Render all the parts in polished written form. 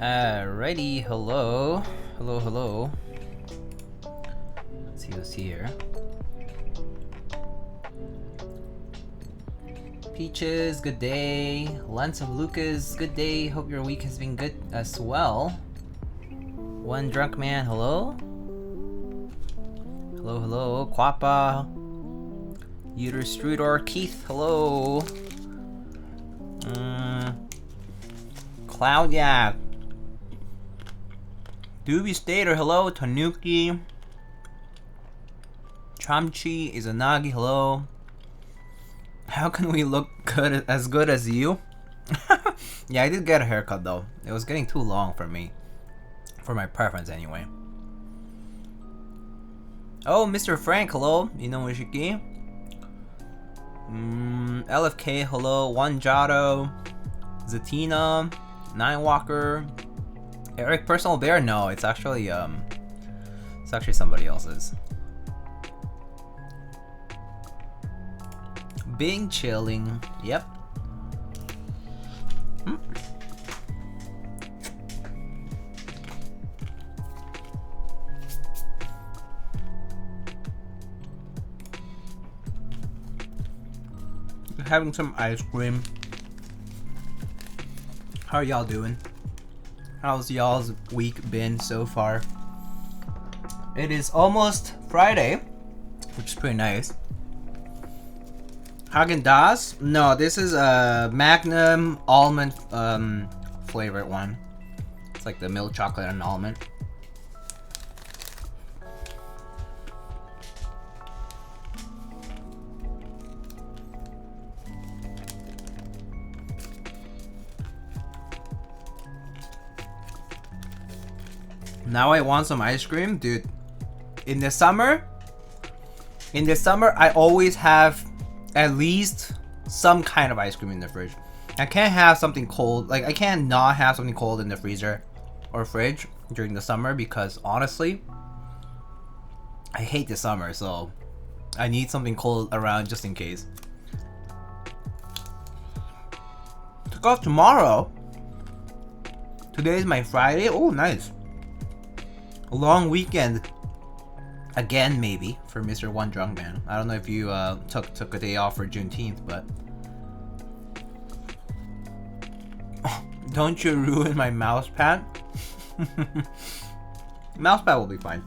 Alrighty, hello. Hello. Let's see who's here. Peaches, good day. Lance of Lucas, good day. Hope your week has been good as well. One drunk man, hello. Hello. Quappa. Uterus Strudor, Keith, hello. Cloudyak. Doobie Stater, hello. Tanuki. Chamchi Izanagi, hello. How can we look good as you? Yeah, I did get a haircut though. It was getting too long for me. For my preference anyway. Oh, Mr. Frank, hello. Inomoshiki. LFK, hello. One Jado. Zatina. Ninewalker. Eric Personal Bear? No, it's actually somebody else's. Bing chilling. Yep. Having some ice cream. How are y'all doing? How's y'all's week been so far? It is almost Friday, which is pretty nice. Häagen-Dazs? No, this is a Magnum almond flavored one. It's like the milk chocolate and almond. Now I want some ice cream, dude. In the summer, I always have at least some kind of ice cream in the fridge. I can't have something cold. Like, I can't not have something cold in the freezer or fridge during the summer because honestly, I hate the summer, so I need something cold around just in case. Took off tomorrow. Today is my Friday. Oh, nice. A long weekend. Again, maybe, for Mr. One Drunk Man. I don't know if you took a day off for Juneteenth, but... Don't you ruin my mouse pad? Mouse pad will be fine.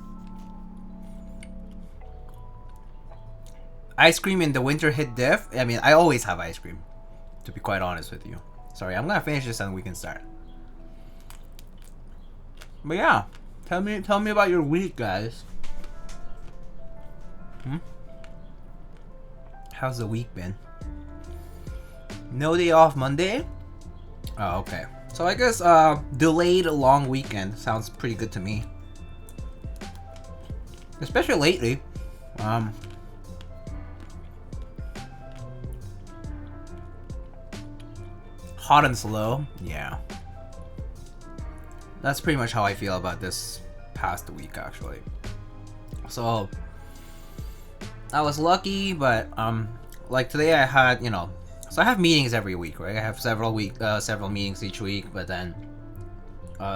Ice cream in the winter hit diff? I mean, I always have ice cream, to be quite honest with you. Sorry, I'm gonna finish this and we can start. But yeah, tell me about your week, guys. How's the week been? No day off Monday? Oh, okay. So I guess delayed long weekend sounds pretty good to me. Especially lately. Hot and slow. Yeah. That's pretty much how I feel about this past week, actually. So I was lucky, but like today I had, so I have meetings every week, right? I have several meetings each week, but then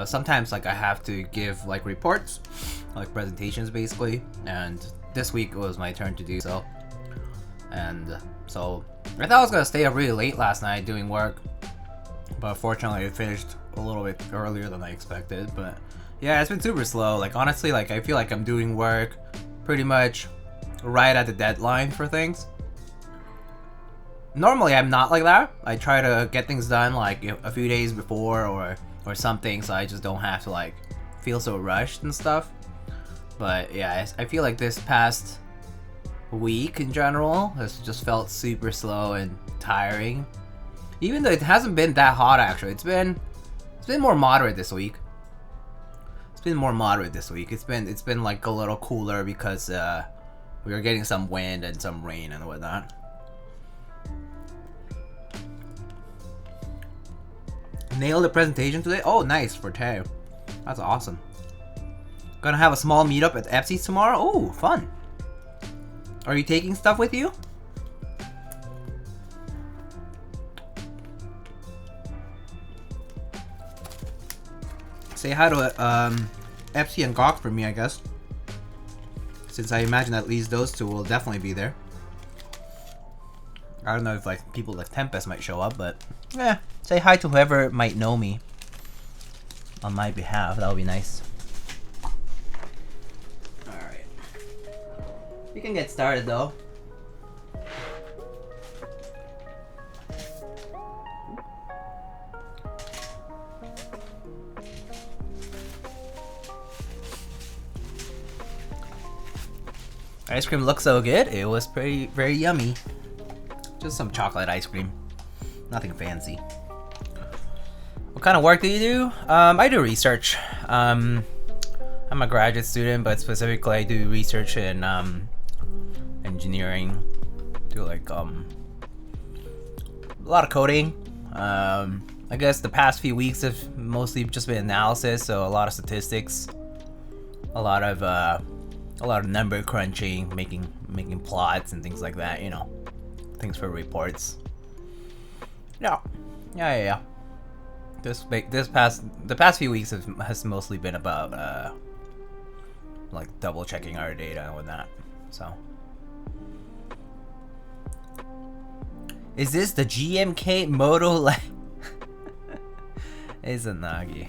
sometimes like I have to give like reports, like presentations basically, and this week was my turn to do so. And so I thought I was gonna stay up really late last night doing work, but fortunately I finished a little bit earlier than I expected. But yeah, it's been super slow. Like honestly, like I feel like I'm doing work pretty much right at the deadline for things. Normally I'm not like that. I try to get things done like a few days before or something, so I just don't have to like feel so rushed and stuff. But yeah, I feel like this past week in general has just felt super slow and tiring. Even though it hasn't been that hot actually. It's been more moderate this week. It's been like a little cooler because we were getting some wind and some rain and whatnot. Nailed the presentation today? Oh, nice, for Tay. That's awesome. Gonna have a small meetup at Epsi's tomorrow? Oh, fun. Are you taking stuff with you? say hi to Epsi and Gawk for me, I guess. Since I imagine at least those two will definitely be there. I don't know if like people like Tempest might show up, but yeah, say hi to whoever might know me on my behalf. That would be nice. Alright. We can get started though. Ice cream looks so good. It was very yummy. Just some chocolate ice cream. Nothing fancy. What kind of work do you do? I do research. I'm a graduate student, but specifically I do research in engineering. Do like a lot of coding. I guess the past few weeks have mostly just been analysis, so a lot of statistics, a lot of number crunching, making plots and things like that. You know, things for reports. Yeah. The past few weeks has mostly been about like double checking our data and whatnot. So, is this the GMK Moto? It's a Nagi.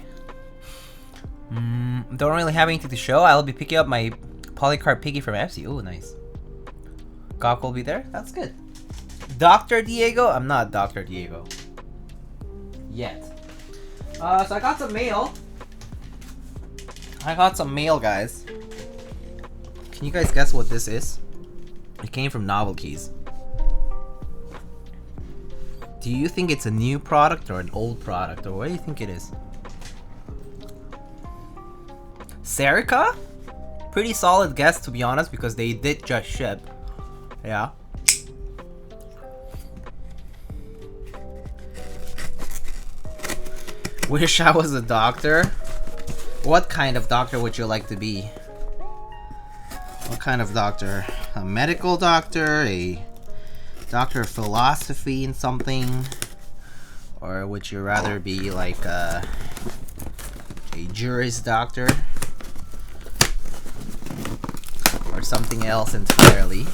Don't really have anything to show. I'll be picking up my Polycarb Piggy from FC. Oh, nice. Gawk will be there. That's good. Dr. Diego? I'm not Dr. Diego. Yet. So I got some mail. Guys. Can you guys guess what this is? It came from Novelties. Do you think it's a new product or an old product, or what do you think it is? Serica? Pretty solid guess, to be honest, because they did just ship. Yeah. Wish I was a doctor. What kind of doctor would you like to be? What kind of doctor? A medical doctor? A doctor of philosophy in something? Or would you rather be like a juris doctor? Or something else entirely?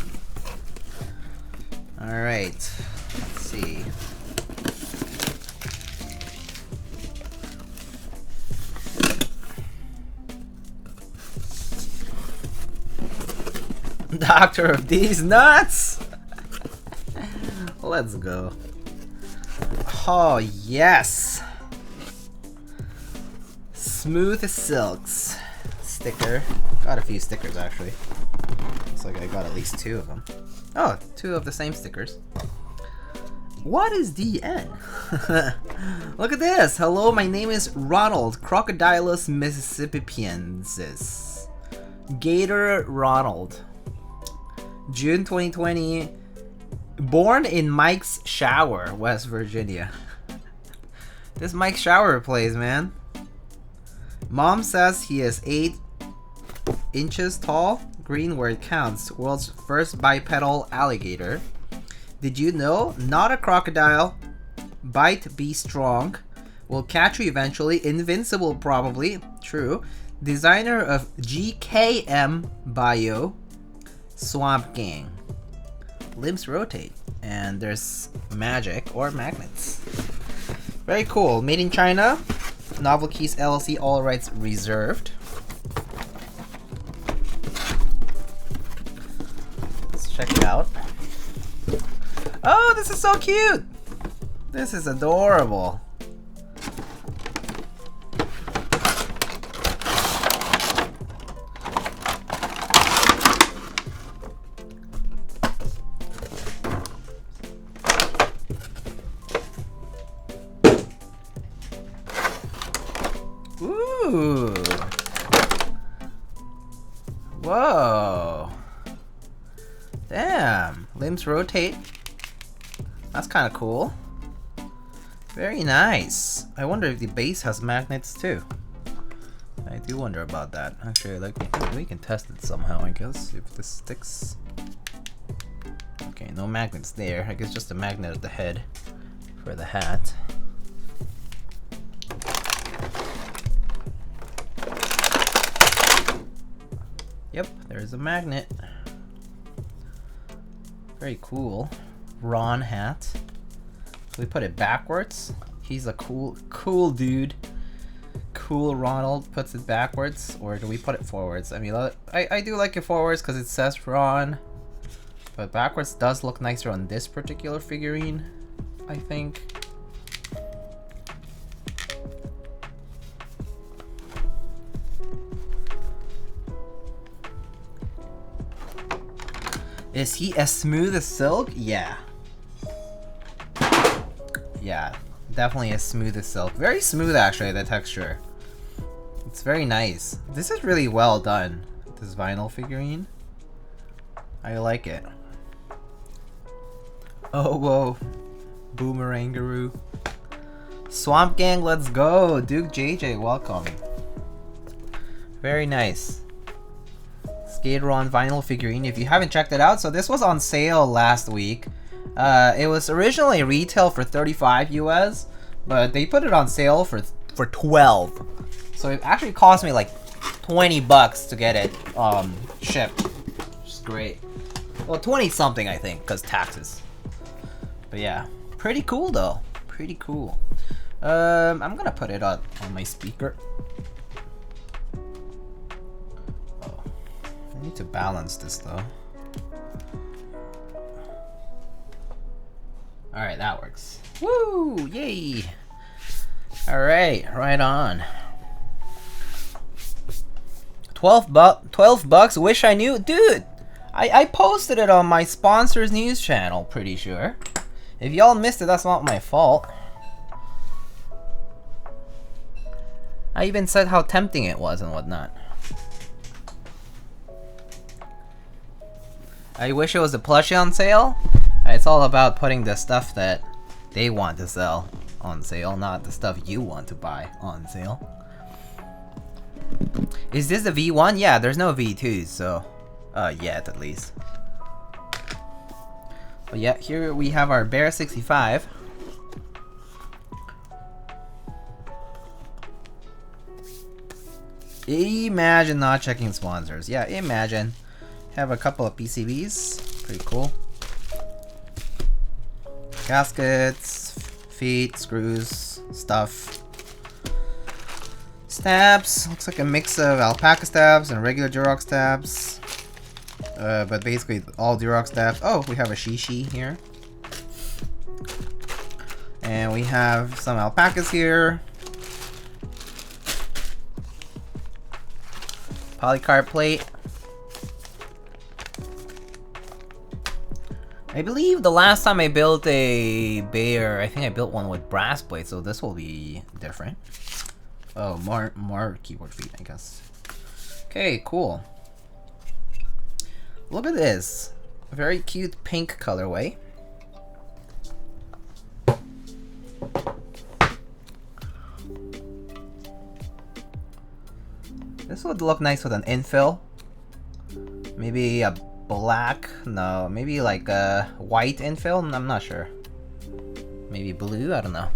Alright. Let's see. Doctor of these nuts! Let's go. Oh, yes! Smooth Silks sticker. Got a few stickers actually. Looks like I got at least 2 of them. Oh, 2 of the same stickers. What is DN? Look at this! Hello, my name is Ronald, Crocodilus Mississippiensis. Gator Ronald. June 2020. Born in Mike's Shower, West Virginia. This Mike's Shower plays, man. Mom says he is 8 inches tall. Green where it counts. World's first bipedal alligator. Did you know? Not a crocodile. Bite be strong. Will catch you eventually. Invincible probably. True. Designer of GKM Bio. Swamp Gang. Limbs rotate. And there's magic or magnets. Very cool. Made in China. Novel Keys LLC. All rights reserved. Let's check it out. Oh, this is so cute! This is adorable. Ooh. Whoa. Damn. Limbs rotate. That's kind of cool. Very nice. I wonder if the base has magnets too. I do wonder about that. Actually, like we can test it somehow, I guess, if this sticks. Okay, no magnets there. I guess just a magnet at the head for the hat. Yep, there's a magnet. Very cool. Ron hat. We put it backwards. He's a cool dude. Cool Ronald puts it backwards, or do we put it forwards? I mean, I do like it forwards because it says Ron, but backwards does look nicer on this particular figurine, I think. Is he as smooth as silk? Yeah. Yeah, definitely as smooth as silk. Very smooth actually, the texture. It's very nice. This is really well done, this vinyl figurine. I like it. Oh, whoa. Boomerangaroo. Swamp Gang, let's go. Duke JJ, welcome. Very nice. Skateron vinyl figurine. If you haven't checked it out, so this was on sale last week. It was originally retail for 35 US, but they put it on sale for 12. So it actually cost me like 20 bucks to get it shipped, which is great. Well, 20 something I think, cause taxes. But yeah, pretty cool though. Pretty cool. I'm gonna put it on my speaker. Oh, I need to balance this though. Alright, that works. Woo! Yay! Alright, right on. 12 bucks, wish I knew. Dude! I posted it on my sponsor's news channel, pretty sure. If y'all missed it, that's not my fault. I even said how tempting it was and whatnot. I wish it was a plushie on sale. It's all about putting the stuff that they want to sell on sale, not the stuff you want to buy on sale. Is this the V1? Yeah, there's no V2s, so yet at least. But yeah, here we have our Bear 65. Imagine not checking sponsors. Yeah, imagine. Have a couple of PCBs. Pretty cool. Gaskets, feet, screws, stuff. Stabs. Looks like a mix of Alpaca stabs and regular Durock stabs. But basically all Durock stabs. Oh, we have a Shishi here. And we have some Alpacas here. Polycarb plate. I believe the last time I built a bear, I think I built one with brass plates, so this will be different. Oh, more keyboard feet, I guess. Okay, cool. Look at this. A very cute pink colorway. This would look nice with an infill. Maybe a black, no, maybe like a white infill, I'm not sure. Maybe blue, I don't know.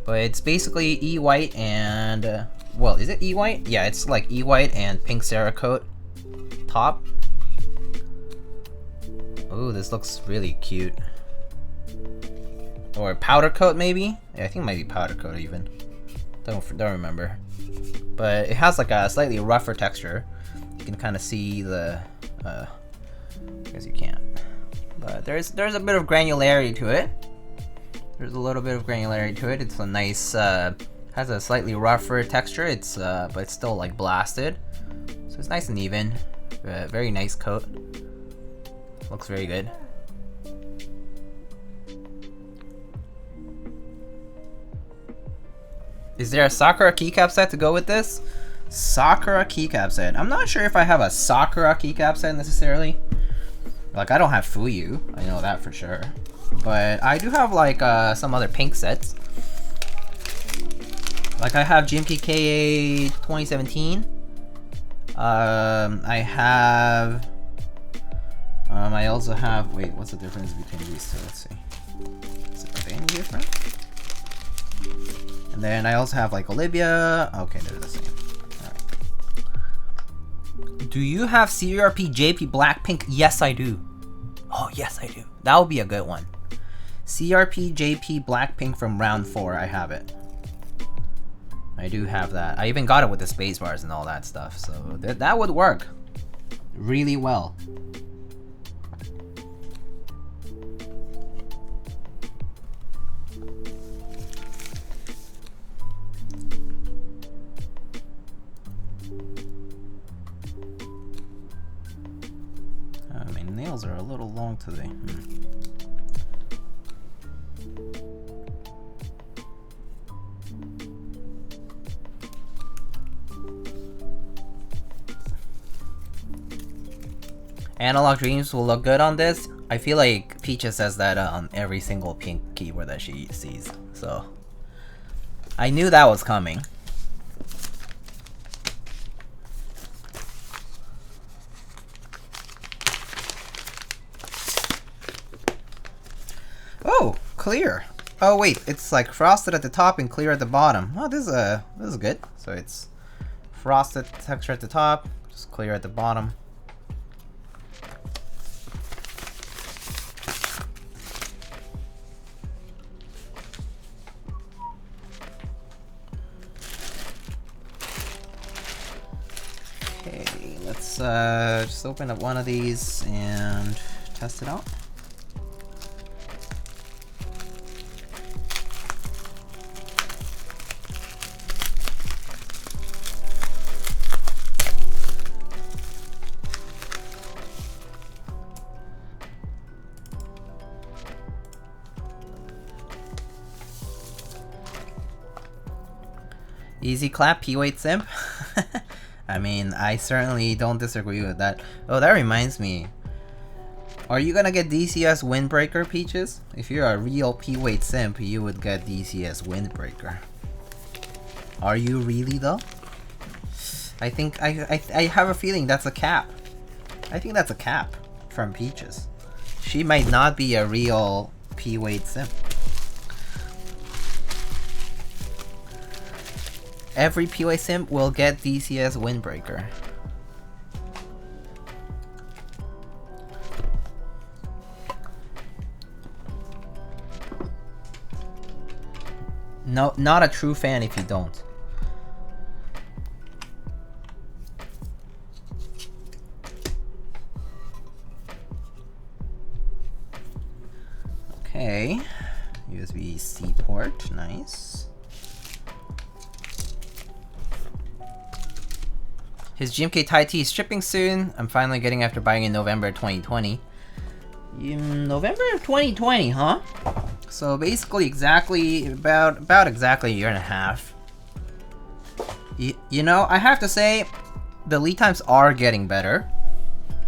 But it's basically E-white and, well, is it E-white? Yeah, it's like E-white and pink Cerakote top. Ooh, this looks really cute. Or powder coat maybe? Yeah, I think it might be powder coat even. Don't remember. But it has like a slightly rougher texture. You can kind of see the, I guess you can't. But there's a bit of granularity to it. There's a little bit of granularity to it. It's a nice, has a slightly rougher texture. It's, but it's still like blasted. So it's nice and even. Very nice coat. Looks very good. Is there a Sakura keycap set to go with this? Sakura keycap set. I'm not sure if I have a Sakura keycap set necessarily. Like, I don't have Fuyu. I know that for sure. But I do have like some other pink sets. Like I have GMPKA 2017. I have. I also have. Wait, what's the difference between these two? Let's see. Is it any different? And then I also have like Olivia. Okay, they're the same. Alright. Do you have CRP JP Blackpink? Yes, I do. Oh, yes, I do. That would be a good one. CRP JP Blackpink from round 4. I have it. I do have that. I even got it with the space bars and all that stuff. So that would work really well. My nails are a little long today. Analog Dreams will look good on this. I feel like Peaches says that on every single pink keyboard that she sees. So I knew that was coming. Oh, clear. Oh wait, it's like frosted at the top and clear at the bottom. Oh, this is good. So it's frosted texture at the top, just clear at the bottom. Okay, let's just open up one of these and test it out. Easy clap, P-Weight simp. I mean, I certainly don't disagree with that. Oh, that reminds me. Are you gonna get DCS Windbreaker, Peaches? If you're a real P-Weight simp, you would get DCS Windbreaker. Are you really though? I think I have a feeling that's a cap. I think that's a cap from Peaches. She might not be a real P-Weight simp. Every POA simp will get DCS Windbreaker. No, not a true fan if you don't. Okay, USB-C port, nice. His GMK Thai tea is shipping soon. I'm finally getting after buying in November 2020. November of 2020, huh? So basically exactly, about exactly a year and a half. You know, I have to say, the lead times are getting better.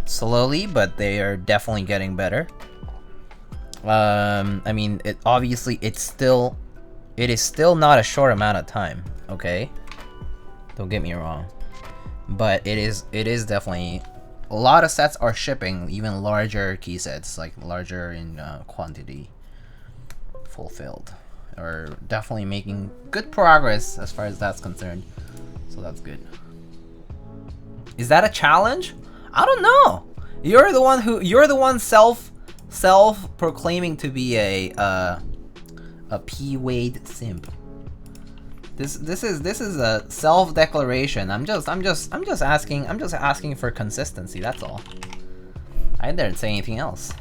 Slowly, but they are definitely getting better. I mean, it is still not a short amount of time, okay? Don't get me wrong. But it is definitely, a lot of sets are shipping, even larger key sets, like larger in quantity fulfilled, are definitely making good progress as far as that's concerned. So that's good. Is that a challenge? I don't know. You're the one self-proclaiming to be a P-Weight simp. This is a self-declaration. I'm just asking for consistency. That's all. I didn't say anything else.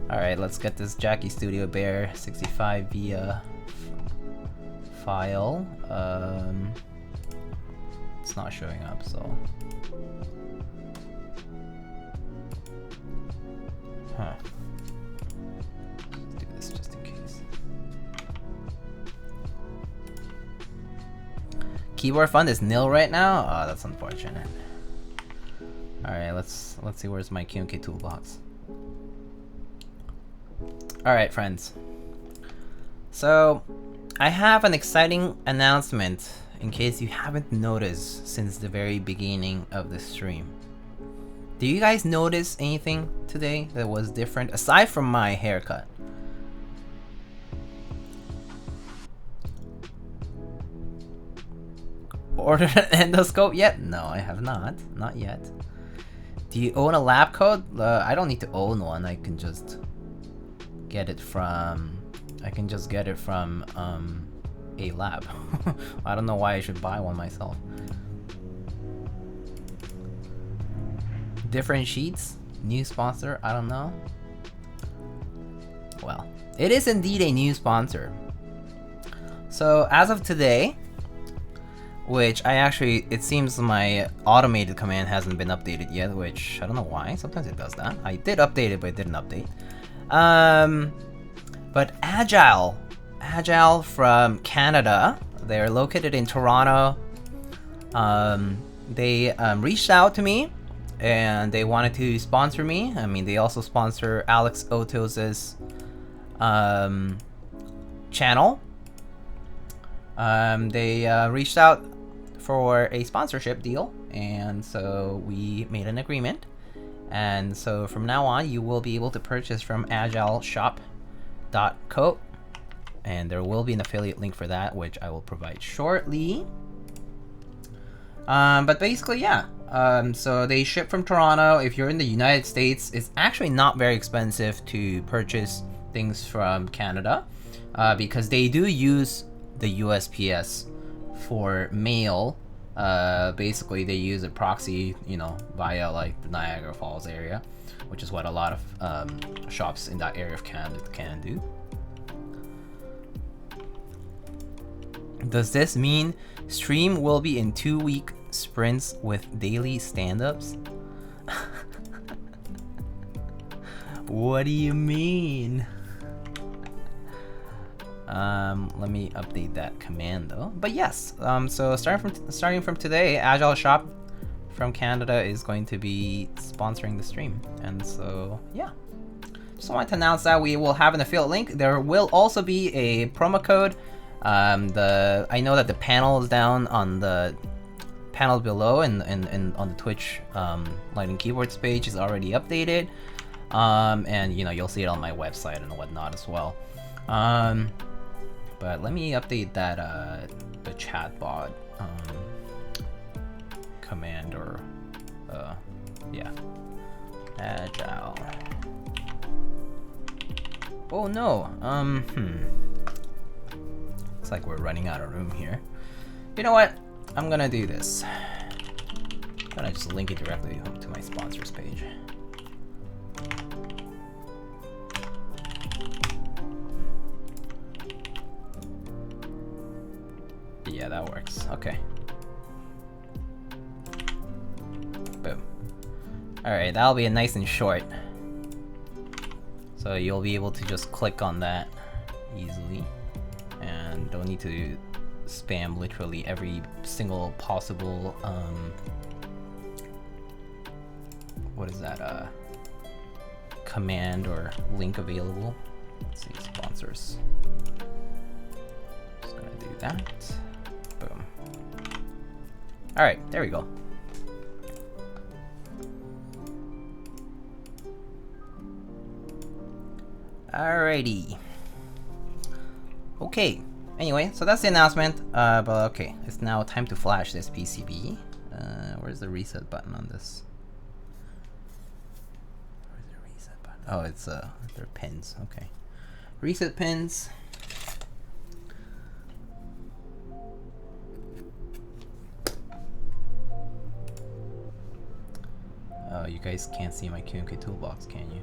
All right, let's get this Jacky Studio Bear 65 via file. It's not showing up, so. Huh. Let's do this just in case. Keyboard fund is nil right now? Oh, that's unfortunate. Alright, let's see where's my QMK toolbox. Alright, friends. So, I have an exciting announcement in case you haven't noticed since the very beginning of the stream. Do you guys notice anything today that was different aside from my haircut? ordered an endoscope yet? No, I have not. Not yet. Do you own a lab coat? I don't need to own one. I can just get it from... a lab. I don't know why I should buy one myself. Different sheets? New sponsor? I don't know. Well, it is indeed a new sponsor. So as of today, which it seems my automated command hasn't been updated yet, which I don't know why. Sometimes it does that. I did update it, but it didn't update. But Agile from Canada, they're located in Toronto. They reached out to me and they wanted to sponsor me. I mean, they also sponsor Alex Otos's channel. They reached out for a sponsorship deal, and so we made an agreement. And so from now on, you will be able to purchase from agileshop.co, and there will be an affiliate link for that, which I will provide shortly. But basically, yeah. So they ship from Toronto. If you're in the United States, it's actually not very expensive to purchase things from Canada, because they do use the USPS for mail. Basically, they use a proxy, via like the Niagara Falls area, which is what a lot of shops in that area of Canada can do. Does this mean stream will be in 2-week sprints with daily stand-ups? What do you mean? Let me update that command though. But yes, so starting from today, Agile Shop from Canada is going to be sponsoring the stream, and so yeah. Just wanted to announce that we will have an affiliate link. There will also be a promo code. I know that the panel is down on the panel below, and on the Twitch Lighting Keyboards page is already updated. And you'll see it on my website and whatnot as well. But let me update that the chatbot command, or yeah, Agile. Oh no, looks like we're running out of room here. You know what? I'm gonna do this. I'm gonna just link it directly to my sponsors page. Yeah, that works. Okay. Boom. Alright, that'll be nice and short. So you'll be able to just click on that easily. And don't need to spam literally every single possible, what is that, command or link available. Let's see, sponsors. Just gonna do that. Boom. Alright, there we go. Alrighty. Okay. Anyway, so that's the announcement. But okay, it's now time to flash this PCB. Where's the reset button on this? Where's the reset button? Oh, it's they're pins. Okay. Reset pins. Oh, you guys can't see my QMK toolbox, can you?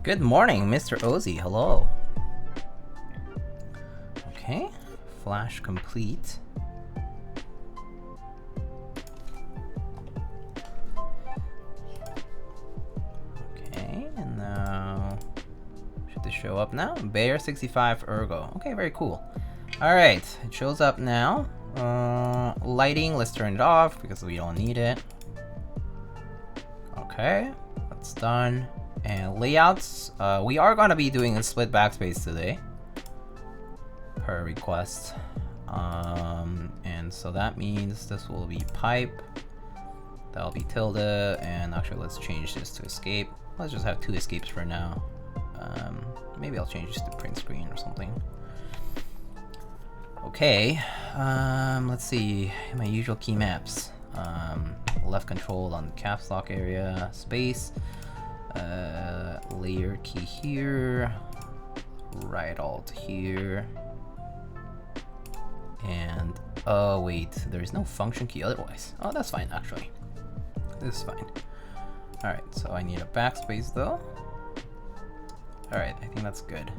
Good morning, Mr. Ozzy. Hello. Okay, flash complete. Okay, and now should this show up now? Bayer 65 Ergo. Okay, very cool. All right, it shows up now. Lighting, let's turn it off because we don't need it. Okay, that's done. And layouts, we are going to be doing a split backspace today, per request. And so that means this will be pipe, That'll be tilde, and actually let's change this to escape. Let's just have 2 escapes for now. Maybe I'll change this to print screen or something. Okay, let's see, my usual key maps. Left control on the caps lock area, space, layer key here, right alt here, and oh wait, there's no function key otherwise. Oh, that's fine actually. This is fine. Alright, so I need a backspace though. Alright, I think that's good.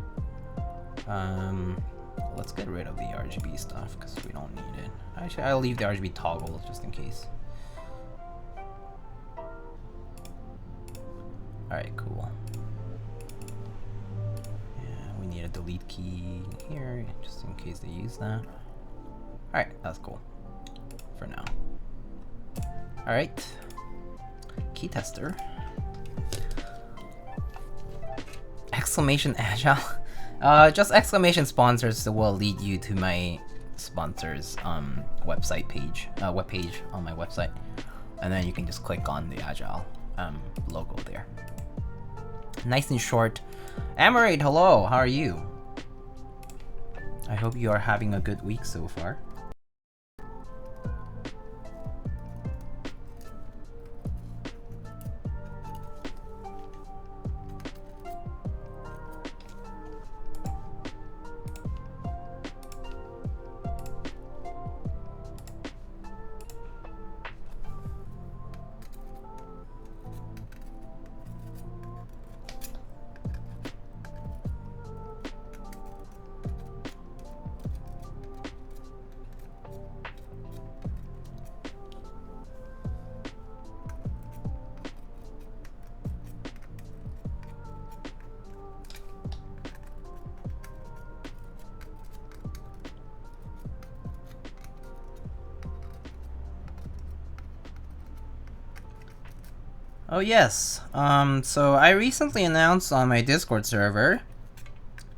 Let's get rid of the RGB stuff because we don't need it. Actually, I'll leave the RGB toggle just in case. Alright, cool. Yeah, we need a delete key here just in case they use that. Alright, that's cool. For now. Alright. Key tester. Exclamation agile. Just exclamation sponsors will lead you to my sponsors website page, web page on my website, and then you can just click on the agile logo there. Nice and short. Amarade, hello. How are you? I hope you are having a good week so far. Oh yes, so I recently announced on my Discord server,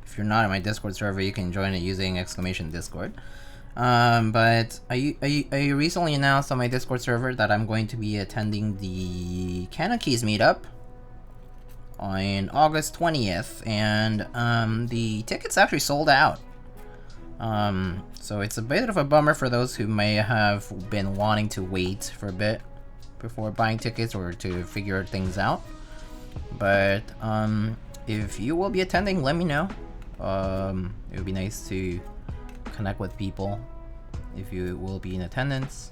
if you're not on my Discord server you can join it using exclamation Discord, but I recently announced on my Discord server that I'm going to be attending the Canon Keys meetup on August 20th, and the tickets actually sold out. So it's a bit of a bummer for those who may have been wanting to wait for a bit before buying tickets or to figure things out. But if you will be attending, let me know. It would be nice to connect with people if you will be in attendance.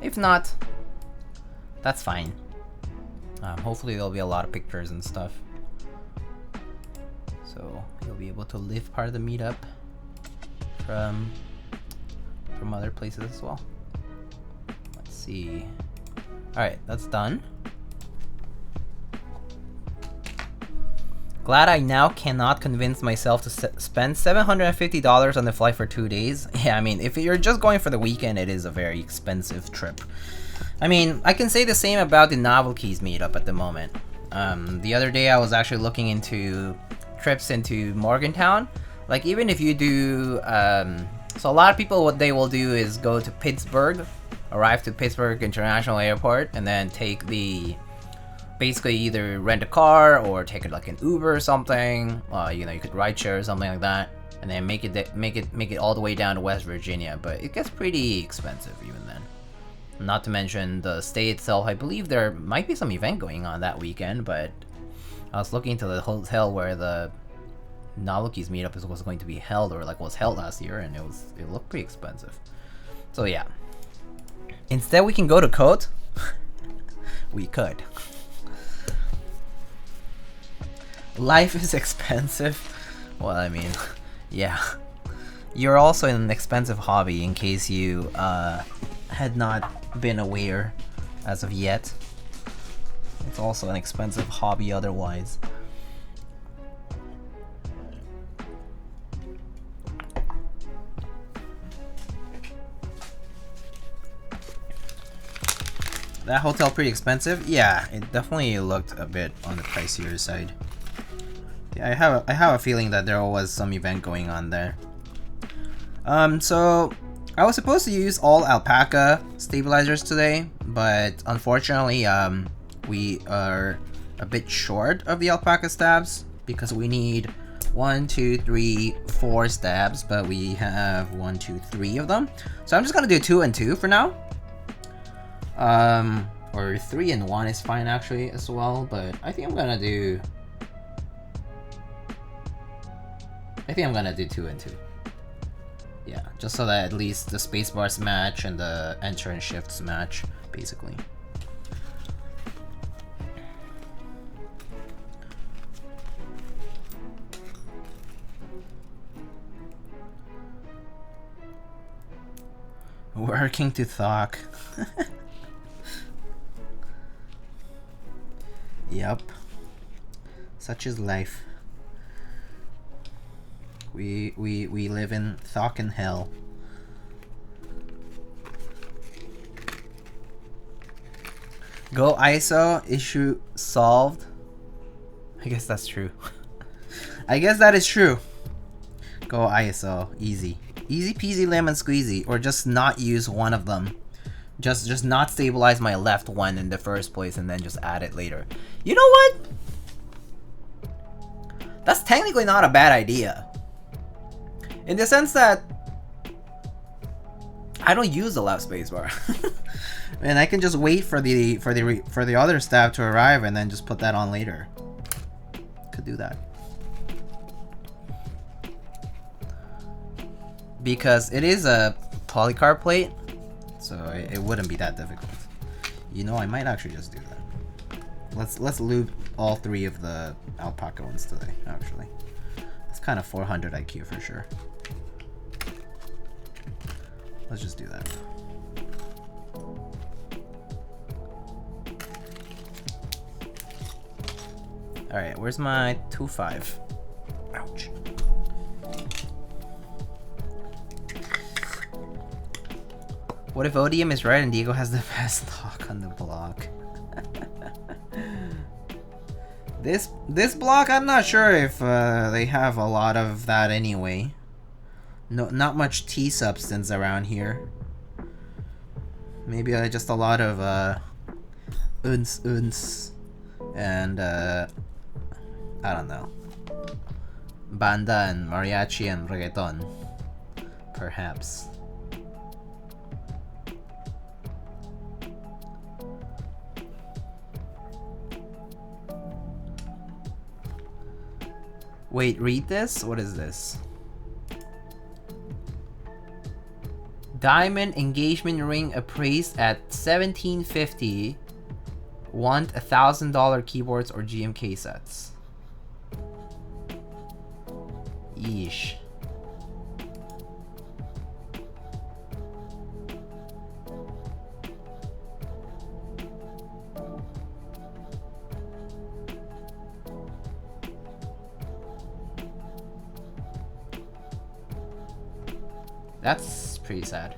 If not, that's fine. Hopefully there'll be a lot of pictures and stuff, so you'll be able to live part of the meetup from other places as well. See. Alright, that's done. Glad I now cannot convince myself to spend $750 on the flight for 2 days. Yeah, I mean, if you're just going for the weekend, it is a very expensive trip. I mean, I can say the same about the Novel Keys meetup at the moment. The other day I was actually looking into trips into Morgantown. Like, even if you do, so a lot of people, what they will do is go to Pittsburgh, arrive to Pittsburgh International Airport, and then take the, basically either rent a car or take it like an Uber or something. You know, you could ride share or something like that, and then make it all the way down to West Virginia. But it gets pretty expensive even then. Not to mention the stay itself. I believe there might be some event going on that weekend, but I was looking into the hotel where the Novel Keys meetup was going to be held, or like was held last year, and it looked pretty expensive. So yeah. Instead, we can go to Code. We could. Life is expensive. Well, I mean, yeah. You're also in an expensive hobby, in case you had not been aware as of yet. It's also an expensive hobby otherwise. That hotel pretty expensive? Yeah, it definitely looked a bit on the pricier side. Yeah, I have a feeling that there was some event going on there. So I was supposed to use all Alpaca stabilizers today, but unfortunately, we are a bit short of the Alpaca stabs because we need 1, 2, 3, 4 stabs, but we have 1, 2, 3 of them. So I'm just gonna do 2 and 2 for now. Or 3 and 1 is fine actually as well, but I think I'm gonna do 2 and 2. Yeah, just so that at least the spacebars match and the enter and shifts match, basically. Working to talk. Yep. Such is life. We live in Thok hell. Go ISO, issue solved. I guess that's true. I guess that is true. Go ISO, easy. Easy peasy lemon squeezy, or just not use one of them. Just not stabilize my left one in the first place and then just add it later. You know what? That's technically not a bad idea. In the sense that I don't use the left spacebar. And I can just wait for the other stab to arrive and then just put that on later. Could do that. Because it is a polycarb plate, so it wouldn't be that difficult. You know, I might actually just do that. Let's lube all 3 of the Alpaca ones today, actually. It's kind of 400 IQ for sure. Let's just do that. Alright, where's my 2.5? Ouch. What if Odium is right and Diego has the best stock on the block? This block, I'm not sure if they have a lot of that anyway. No, not much T substance around here. Maybe just a lot of uns and I don't know, banda and mariachi and reggaeton, perhaps. Wait, read this? What is this? Diamond engagement ring appraised at $1,750. Want $1,000 keyboards or GMK sets. Yeesh. That's pretty sad.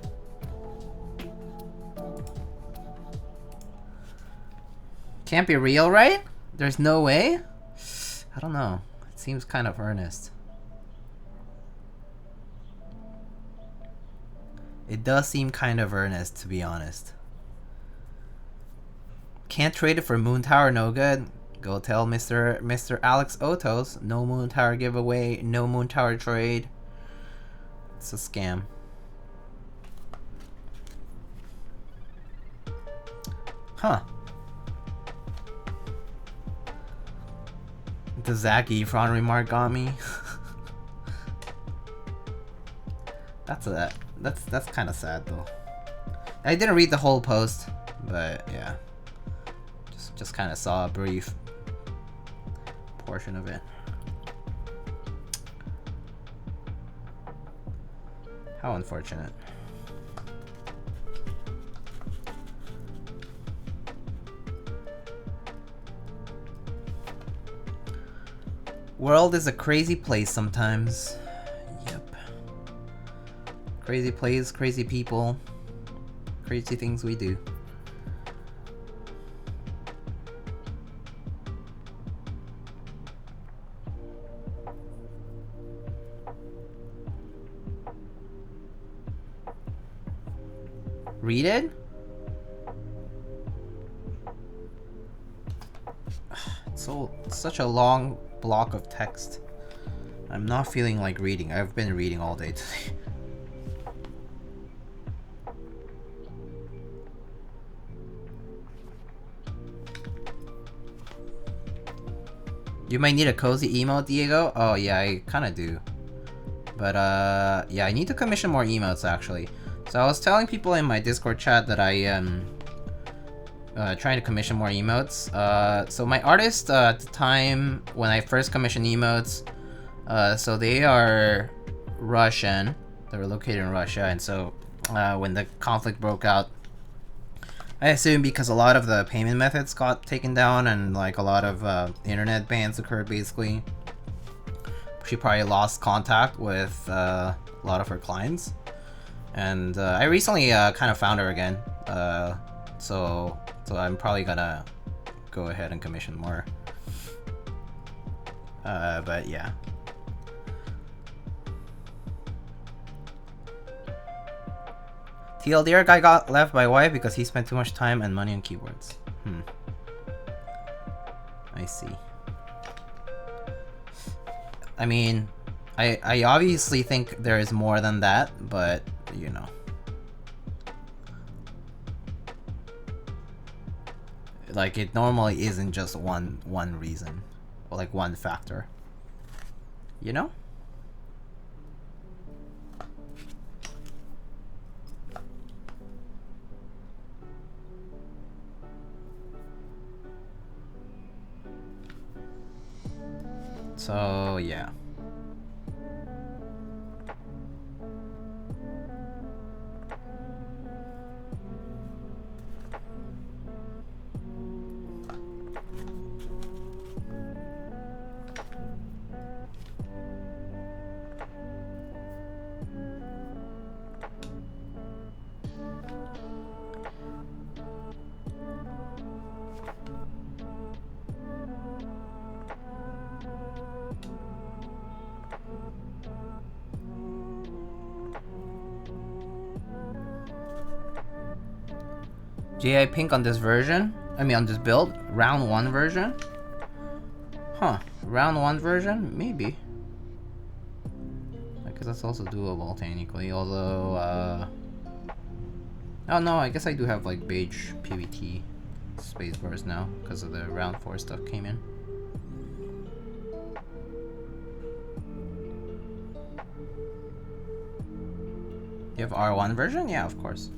Can't be real, right? There's no way? I don't know. It seems kind of earnest. It does seem kind of earnest, to be honest. Can't trade it for Moon Tower, no good. Go tell Mr. Alex Otos, no Moon Tower giveaway, no Moon Tower trade. It's a scam. Huh. The Zac Efron remark got me. That's kind of sad though. I didn't read the whole post, but yeah, just kind of saw a brief portion of it. How unfortunate. World is a crazy place sometimes. Yep. Crazy place, crazy people, crazy things we do. Read it? It's such a long block of text. I'm not feeling like reading. I've been reading all day today. You might need a cozy emote, Diego? Oh yeah, I kinda do. But yeah, I need to commission more emotes actually. So I was telling people in my Discord chat that I am trying to commission more emotes. So my artist at the time when I first commissioned emotes, so they are Russian. They were located in Russia, and so when the conflict broke out, I assume because a lot of the payment methods got taken down and like a lot of internet bans occurred basically, she probably lost contact with a lot of her clients. And I recently kind of found her again, so I'm probably gonna go ahead and commission more. But yeah. TLDR guy got left by wife because he spent too much time and money on keyboards. I see. I mean, I obviously think there is more than that, but you know. Like, it normally isn't just one reason, or like one factor. You know? So, yeah. GI pink on this version? I mean on this build? Round 1 version? Huh. Round 1 version? Maybe. Because that's also doable technically, although oh no, I guess I do have like beige PVT space bars now because of the round 4 stuff came in. You have R1 version? Yeah, of course.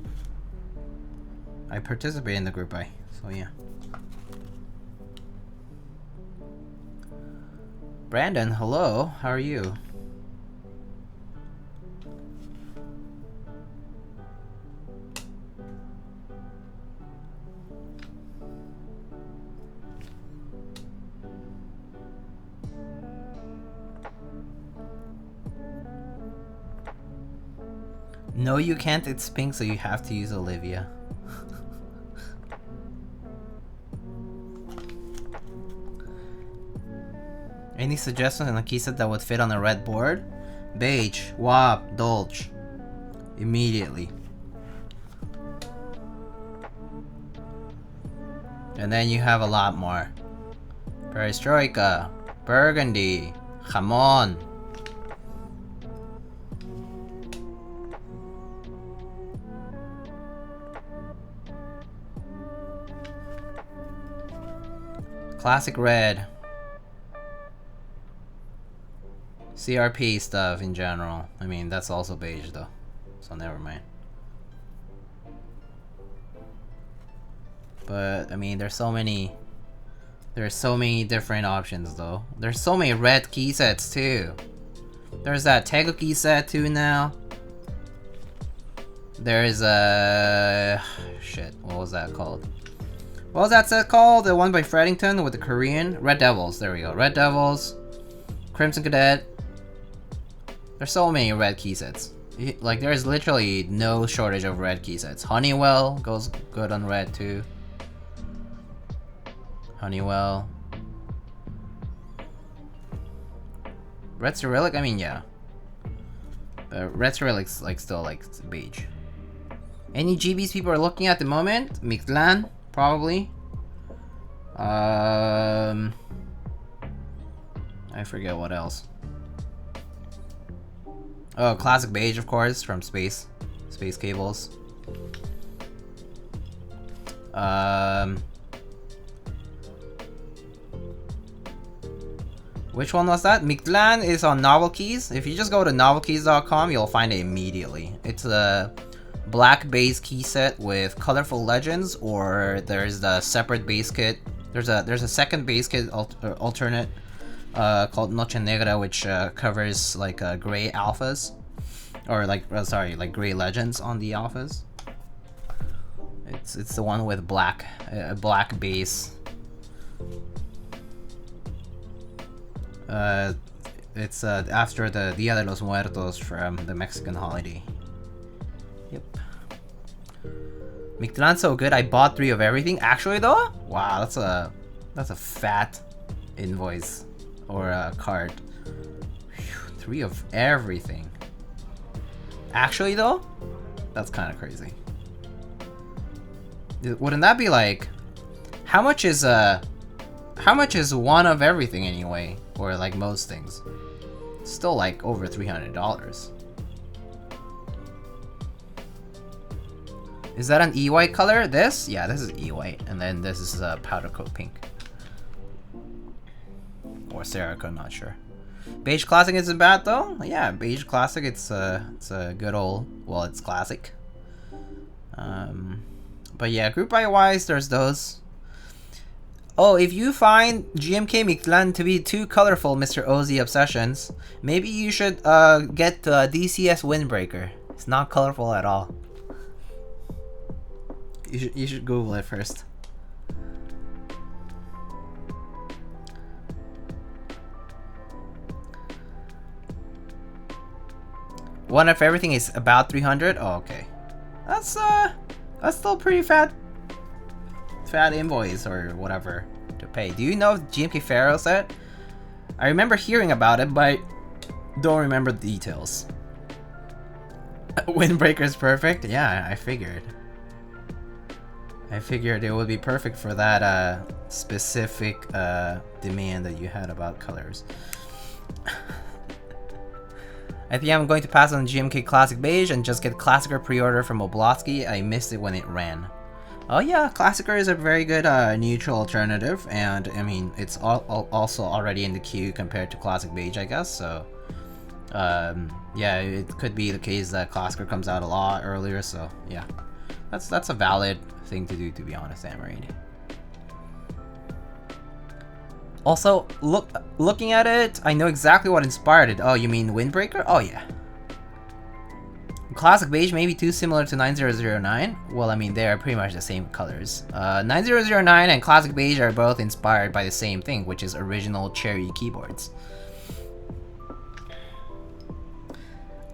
I participate in the group buy, so yeah. Brandon, hello, how are you? No, you can't, it's pink, so you have to use Olivia. Any suggestions on a key set that would fit on a red board? Beige, WAP, Dolce. Immediately. And then you have a lot more. Perestroika, Burgundy, Jamon. Classic red. CRP stuff in general. I mean, that's also beige though, so never mind. But I mean, there's so many different options though. There's so many red key sets too. There's that Tego key set too now. There's a shit. What was that called? What was that set called? The one by Fredington with the Korean Red Devils. There we go. Red Devils, Crimson Cadet. There's so many red key sets. Like, there's literally no shortage of red key sets. Honeywell goes good on red too. Honeywell. Red Cyrillic? I mean, yeah. But Red Cyrillic's like still like beige. Any GBs people are looking at the moment? Mictlan, probably. I forget what else. Oh, classic beige, of course, from Space Cables. Which one was that? Mictlan is on Novelkeys. If you just go to novelkeys.com, you'll find it immediately. It's a black base key set with colorful legends, or there's the separate base kit. There's a second base kit alternate called Noche Negra, which covers like gray alphas, or like gray legends on the alphas. It's the one with black base. It's after the Dia de los Muertos from the Mexican holiday. Yep. Mictlan's so good. I bought 3 of everything. Actually, though, wow, that's a fat invoice or a card. Whew, 3 of everything. Actually, though, that's kind of crazy. Wouldn't that be like, how much is one of everything anyway, or like most things? Still like over $300. Is that an E-white color? This? Yeah, this is E-white, and then this is powder coat pink. Or Serica, I'm not sure. Beige Classic isn't bad though. Yeah, Beige Classic, it's a good old, well, it's classic. But yeah, group buy wise, there's those. Oh, if you find GMK Mictlan to be too colorful, Mr. Ozzy Obsessions, maybe you should get the DCS Windbreaker. It's not colorful at all. You should Google it first. One of everything is about 300. Oh, okay. That's still pretty fat invoice or whatever to pay. Do you know GMK Pharaoh set? I remember hearing about it, but don't remember the details. Windbreaker is perfect. Yeah, I figured. It would be perfect for that specific demand that you had about colors. I think I'm going to pass on GMK Classic Beige and just get Classicer pre-order from Oblonsky. I missed it when it ran. Oh yeah, Classicer is a very good neutral alternative, and I mean it's also already in the queue compared to Classic Beige, I guess. So yeah, it could be the case that Classicer comes out a lot earlier. So yeah, that's a valid thing to do, to be honest, Amarid. Also, looking at it, I know exactly what inspired it. Oh, you mean Windbreaker? Oh yeah. Classic Beige may be too similar to 9009. Well, I mean, they are pretty much the same colors. 9009 and Classic Beige are both inspired by the same thing, which is original Cherry keyboards.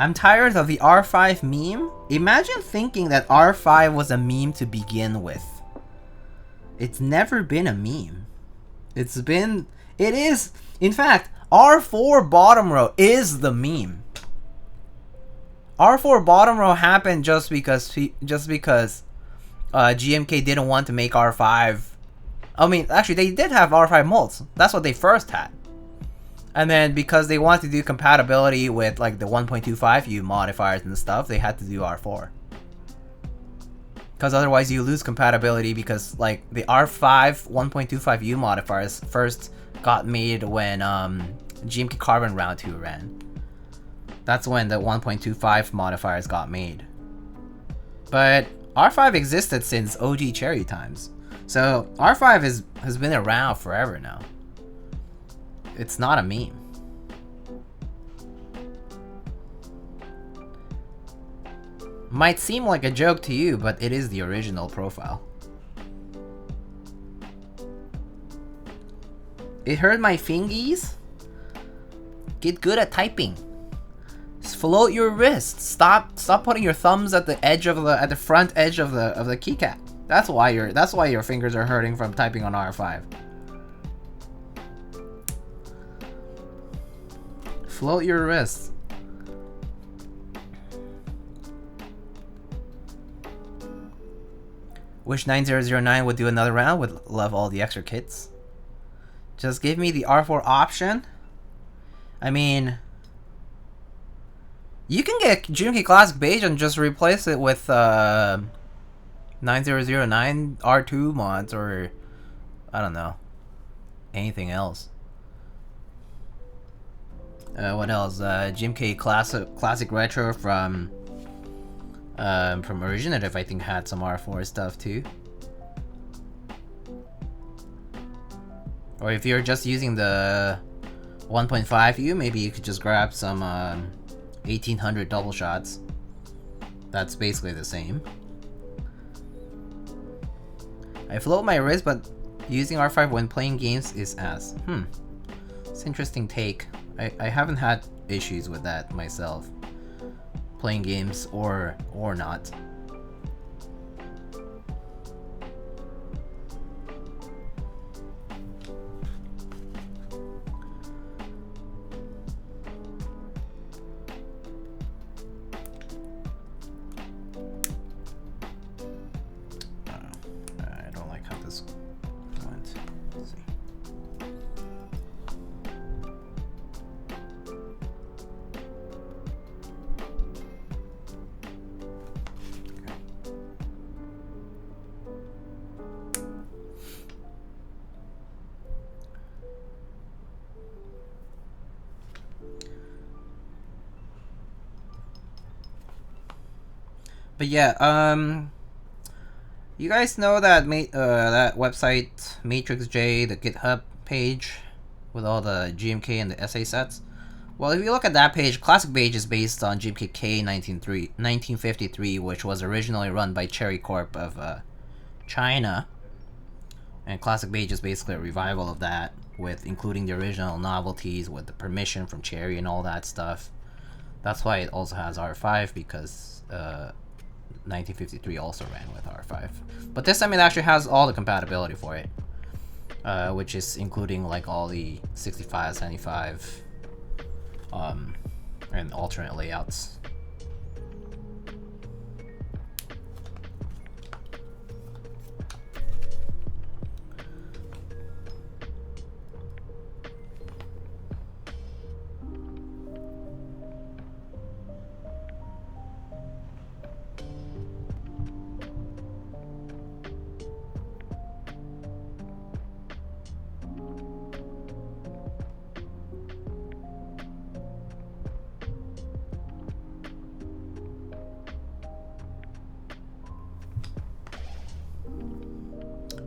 I'm tired of the R5 meme. Imagine thinking that R5 was a meme to begin with. It's never been a meme. It is, in fact, R4 bottom row is the meme. R4 bottom row happened just because GMK didn't want to make R5. I mean, actually, they did have R5 molds. That's what they first had. And then because they wanted to do compatibility with like the 1.25U modifiers and stuff, they had to do R4. Because otherwise you lose compatibility, because like the R5 1.25U modifiers first got made when GMK Carbon Round 2 ran. That's when the 1.25 modifiers got made. But R5 existed since OG Cherry times. So R5 has been around forever now. It's not a meme. Might seem like a joke to you, but it is the original profile. It hurt my fingies? Get good at typing. Just float your wrists. Stop putting your thumbs at the edge of the front edge of the keycap. That's why your fingers are hurting from typing on R5. Float your wrists. Wish 9009 would do another round. Would love all the extra kits. Just give me the R4 option. I mean, you can get GMK Classic Beige and just replace it with 9009 R2 mods, or I don't know, anything else. What else? GMK Classic Retro from Originative, I think, had some R4 stuff too. Or if you're just using the 1.5U, maybe you could just grab some 1800 double shots. That's basically the same. I float my wrist, but using R5 when playing games is ass. It's an interesting take. I haven't had issues with that myself, playing games or not. I don't like how this went. Let's see. But yeah, you guys know that that website Matrix J, the GitHub page with all the GMK and the SA sets? Well, if you look at that page, Classic Beige is based on GMK K 1953, which was originally run by Cherry Corp of China. And Classic Beige is basically a revival of that, with including the original novelties, with the permission from Cherry and all that stuff. That's why it also has R5, because 1953 also ran with R5. But this time it actually has all the compatibility for it, which is including like all the 65, 75, and alternate layouts.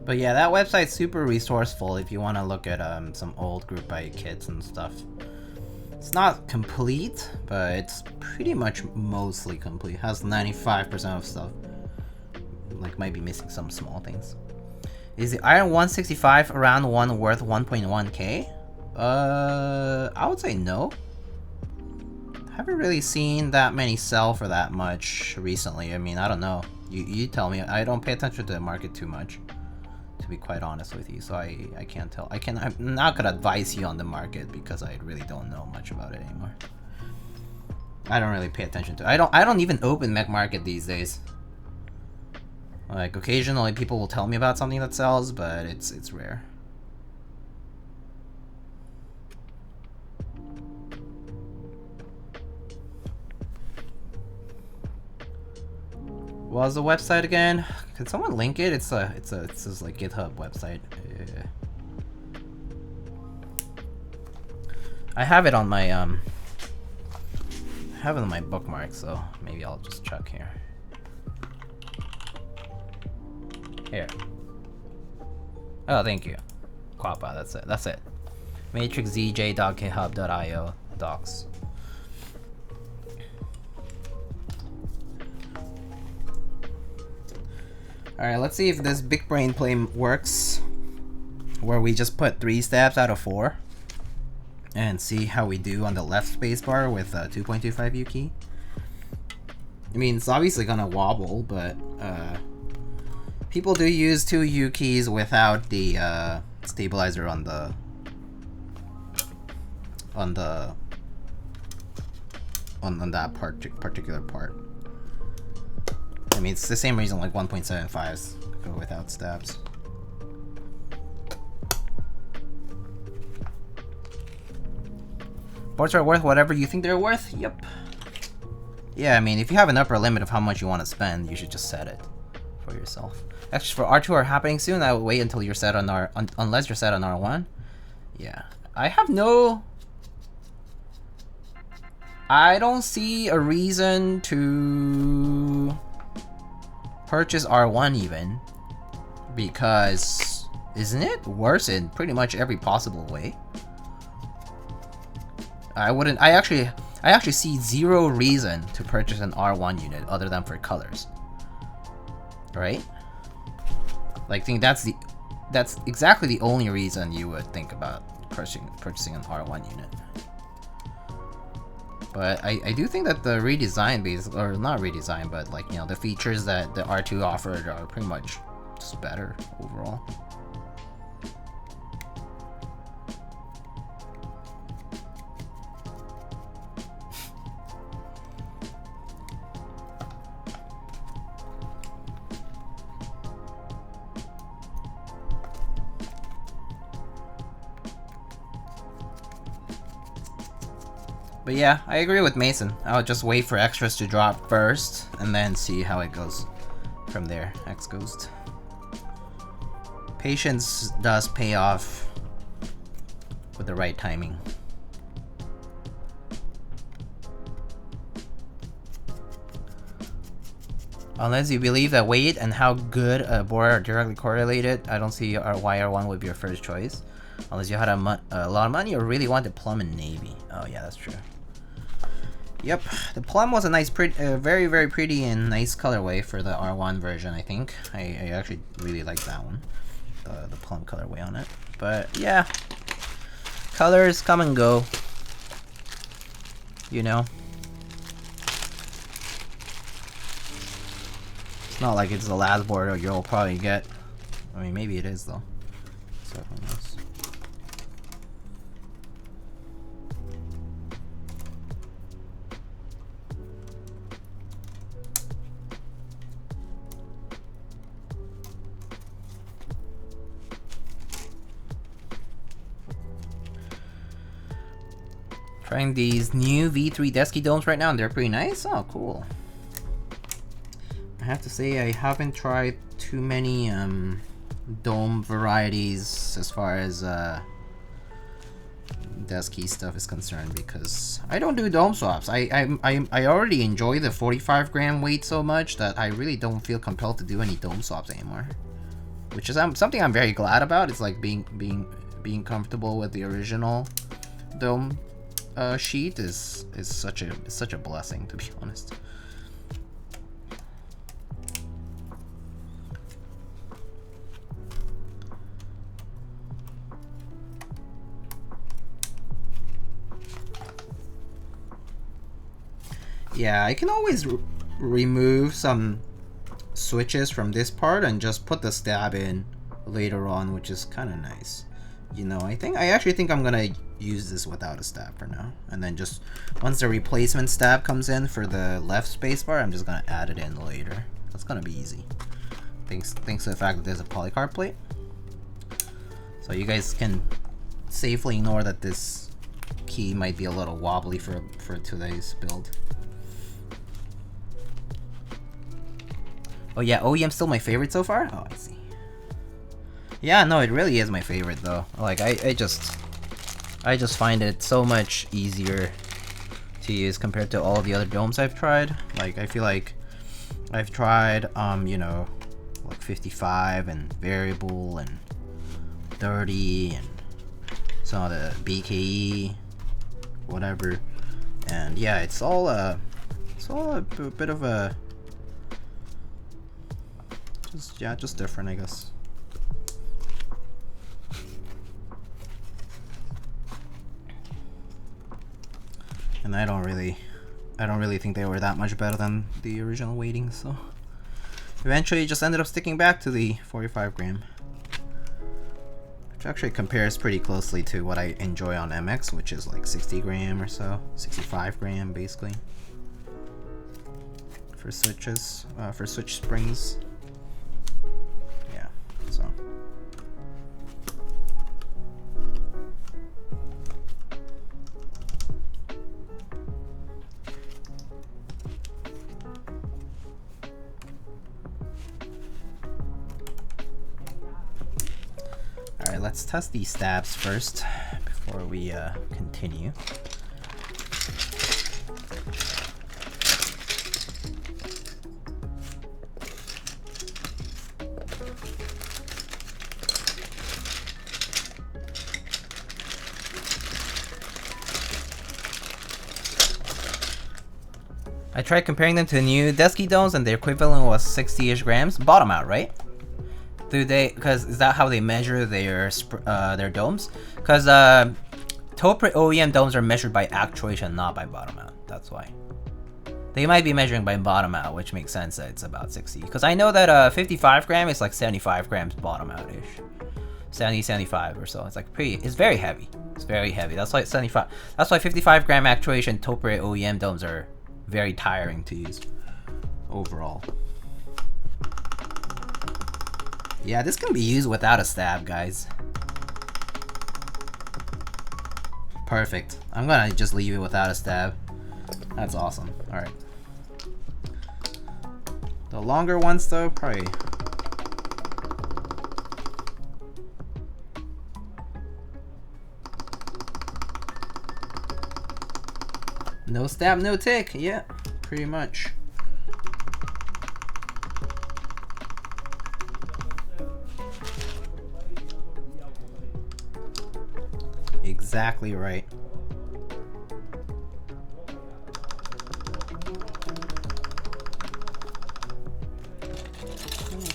But yeah, that website's super resourceful if you want to look at some old Group Buy kits and stuff. It's not complete, but it's pretty much mostly complete. It has 95% of stuff. Like, might be missing some small things. Is the Iron 165 around one worth 1.1k? I would say no. Haven't really seen that many sell for that much recently. I mean, I don't know. You tell me. I don't pay attention to the market too much, to be quite honest with you, so I can't tell. I'm not gonna advise you on the market because I really don't know much about it anymore. I don't really pay attention to it. I don't even open Mech Market these days. Like, occasionally people will tell me about something that sells, but it's rare. What was the website again? Can someone link it? It's this like GitHub website. Yeah. I have it on my bookmark, so maybe I'll just check here. Here. Oh, thank you. Quappa, that's it. matrixzj.github.io docs. Alright, let's see if this big brain play works, where we just put 3 stabs out of 4, and see how we do on the left spacebar with 2.25 U key. I mean, it's obviously gonna wobble, but people do use 2 U keys without the stabilizer on that particular part. I mean, it's the same reason like 1.75s go without stabs. Boards are worth whatever you think they're worth? Yep. Yeah, I mean, if you have an upper limit of how much you want to spend, you should just set it for yourself. Actually, for R2 are happening soon, I will wait until you're set on unless you're set on R1. Yeah. I don't see a reason to purchase R1 even, because isn't it worse in pretty much every possible way? I actually see zero reason to purchase an R1 unit other than for colors. Right? Like, I think that's exactly the only reason you would think about purchasing an R1 unit. But I do think that the redesign or not redesign, but like, you know, the features that the R2 offered are pretty much just better overall. But yeah, I agree with Mason. I would just wait for extras to drop first, and then see how it goes from there. X-Ghost. Patience does pay off with the right timing. Unless you believe that weight and how good a board are directly correlated, I don't see why R1 would be your first choice. Unless you had a lot of money or really wanted plum and navy. Oh yeah, that's true. Yep, the plum was a nice, very, very pretty and nice colorway for the R1 version, I think. I actually really like that one. The plum colorway on it. But yeah, colors come and go. You know? It's not like it's the last board you'll probably get. I mean, maybe it is though. So who knows? Trying these new V3 Desky domes right now, and they're pretty nice. Oh, cool. I have to say I haven't tried too many dome varieties as far as Desky stuff is concerned, because I don't do dome swaps. I already enjoy the 45 gram weight so much that I really don't feel compelled to do any dome swaps anymore, which is something I'm very glad about. It's like being comfortable with the original dome sheet is such a blessing, to be honest. Yeah, I can always remove some switches from this part and just put the stab in later on, which is kind of nice. You know, I actually think I'm gonna use this without a stab for now, and then just once the replacement stab comes in for the left spacebar, I'm just gonna add it in later. That's gonna be easy. Thanks to the fact that there's a polycarb plate, so you guys can safely ignore that this key might be a little wobbly for today's build. Oh yeah, OEM's still my favorite so far? Oh, I see. Yeah, no, it really is my favorite though. Like I just find it so much easier to use compared to all the other domes I've tried. Like I feel like I've tried you know, like 55 and variable and 30 and some of the BKE whatever, and yeah, it's all a bit of a just different, I guess. And I don't really think they were that much better than the original weighting, so eventually just ended up sticking back to the 45 gram, which actually compares pretty closely to what I enjoy on MX, which is like 60 gram or so, 65 gram basically. for switches, for switch springs. Yeah, so. Alright, let's test these stabs first before we continue. I tried comparing them to the new Desky domes and the equivalent was 60-ish grams. Bottom out, right? Do they? Because is that how they measure their domes? Because top OEM domes are measured by actuation, not by bottom out. That's why. They might be measuring by bottom out, which makes sense that it's about 60. Because I know that 55 gram is like 75 grams bottom out-ish. 70, 75 or so. It's like it's very heavy. It's very heavy. That's why it's 75. That's why 55 gram actuation top OEM domes are very tiring to use overall. Yeah, this can be used without a stab, guys. Perfect. I'm gonna just leave it without a stab. That's awesome. Alright. The longer ones though, probably. No stab, no tick. Yeah, pretty much. Exactly right.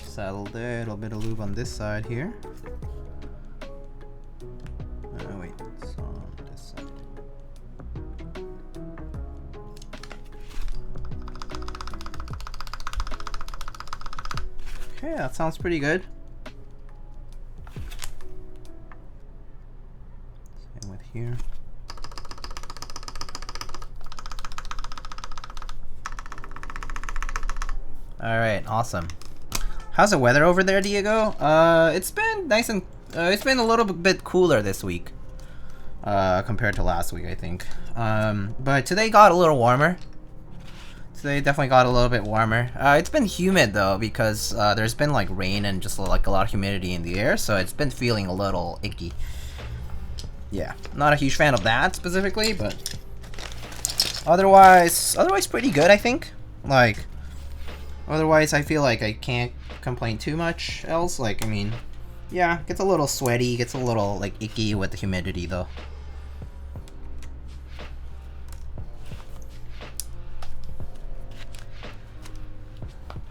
Saddle there, a little bit of lube on this side here. Oh wait, it's on this side. Okay, that sounds pretty good. Same with here. Alright, awesome. How's the weather over there, Diego? It's been nice and it's been a little bit cooler this week compared to last week, I think. But today got a little warmer. Today definitely got a little bit warmer. It's been humid though because there's been like rain and just like a lot of humidity in the air, so it's been feeling a little icky. Yeah, not a huge fan of that specifically, but otherwise pretty good, I think. Like, otherwise I feel like I can't complain too much else. Like, I mean, yeah, gets a little sweaty, gets a little like icky with the humidity though.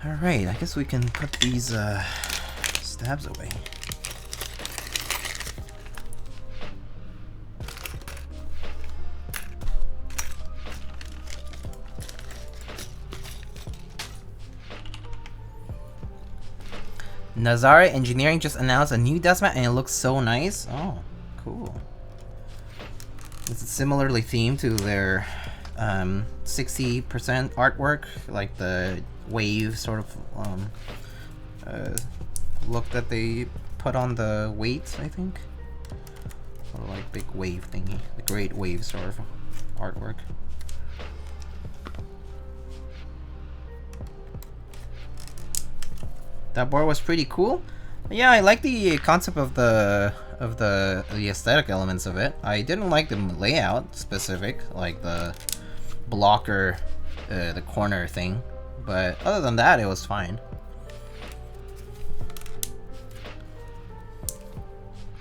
Alright, I guess we can put these stabs away. Nazare Engineering just announced a new desk mat and it looks so nice. Oh, cool. This is similarly themed to their 60% artwork, like the wave sort of look that they put on the weights, I think. Or like big wave thingy, the great wave sort of artwork. That board was pretty cool. Yeah, I like the concept of the aesthetic elements of it. I didn't like the layout specific, like the blocker, the corner thing. But other than that, it was fine.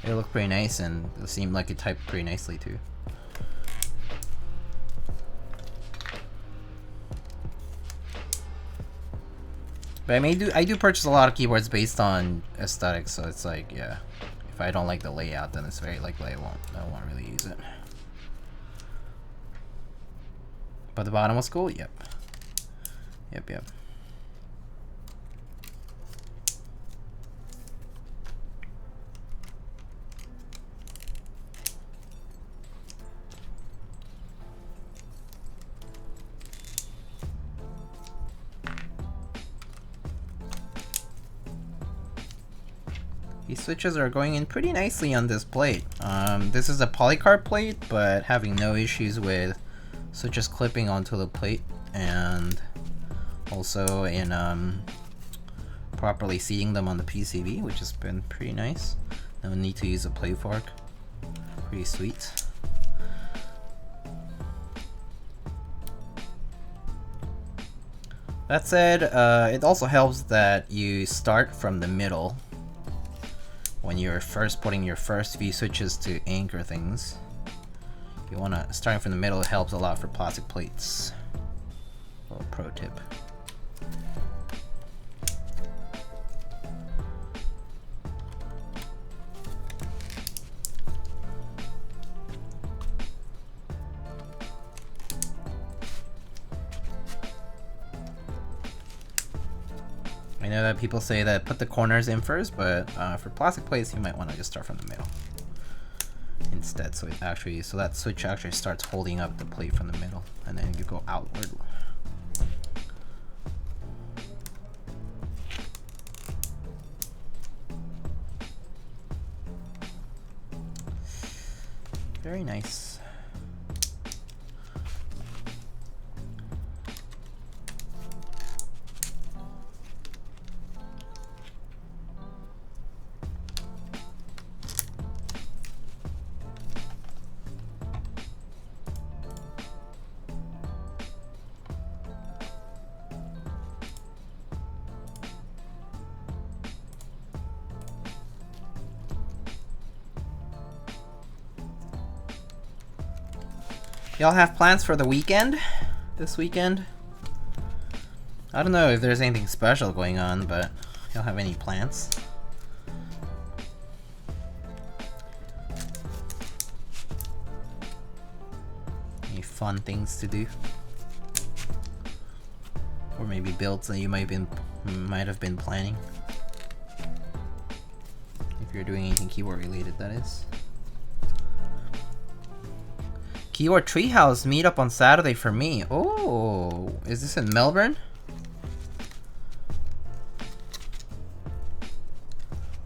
It looked pretty nice and it seemed like it typed pretty nicely too. But I do purchase a lot of keyboards based on aesthetics, so it's like, yeah, if I don't like the layout, then it's very likely I won't really use it. But the bottom was cool. Yep. Yep. these switches are going in pretty nicely on this plate. This is a polycarb plate, but having no issues with switches clipping onto the plate, and also in properly seating them on the PCB, which has been pretty nice. No need to use a plate fork. Pretty sweet. That said, it also helps that you start from the middle when you're first putting your first few switches to anchor things. You wanna, starting from the middle helps a lot for plastic plates. A little pro tip. I know that people say that put the corners in first, but for plastic plates, you might want to just start from the middle instead. So it actually, so that switch actually starts holding up the plate from the middle, and then you go outward. Very nice. Y'all have plans for the weekend? This weekend? I don't know if there's anything special going on, but y'all have any plans? Any fun things to do? Or maybe builds that you might have been planning? If you're doing anything keyboard related, that is. Keyboard Treehouse meetup on Saturday for me. Oh, is this in Melbourne?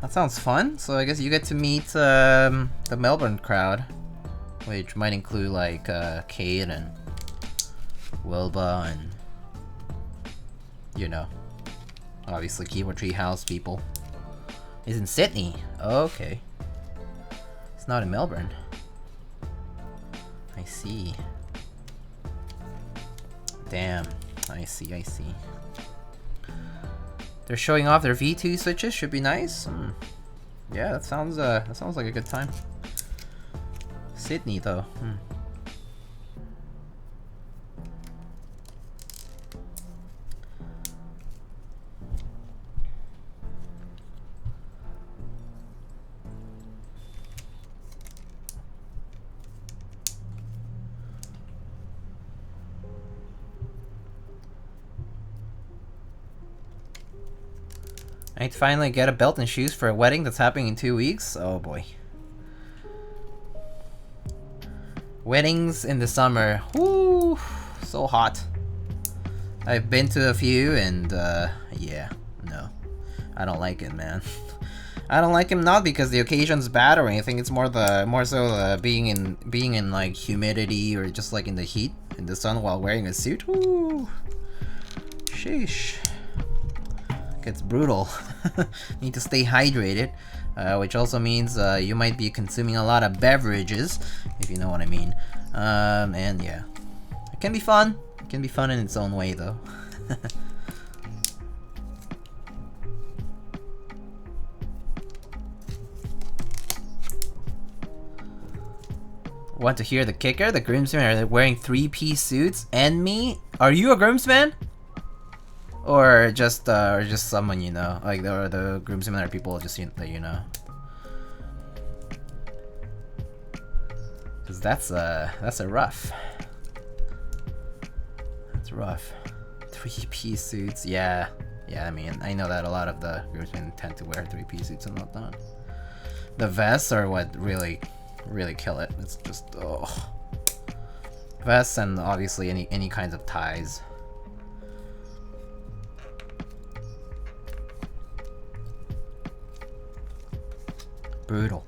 That sounds fun. So I guess you get to meet the Melbourne crowd, which might include like Kate and Wilba and, you know, obviously Keyboard Treehouse people. It's in Sydney. Oh, okay. It's not in Melbourne. I see. Damn. I see, I see. They're showing off their V2 switches, should be nice. Yeah, that sounds like a good time. Sydney though. I need to finally get a belt and shoes for a wedding that's happening in 2 weeks. Oh boy. Weddings in the summer. Woo! So hot. I've been to a few and yeah, no. I don't like it, man. I don't like him not because the occasion's bad or anything. It's more so the being in like humidity or just like in the heat in the sun while wearing a suit. Woo! Sheesh. Gets brutal. Need to stay hydrated, which also means you might be consuming a lot of beverages, if you know what I mean. And yeah, it can be fun. It can be fun in its own way, though. Want to hear the kicker? The groomsmen are wearing 3-piece suits, and me? Are you a groomsman? Or just someone you know, like the groomsmen are people just that you know. Cause that's a rough. That's rough. 3-piece suits, yeah. I mean, I know that a lot of the groomsmen tend to wear 3-piece suits and whatnot. The vests are what really kill it. It's just vests and obviously any kinds of ties. Brutal.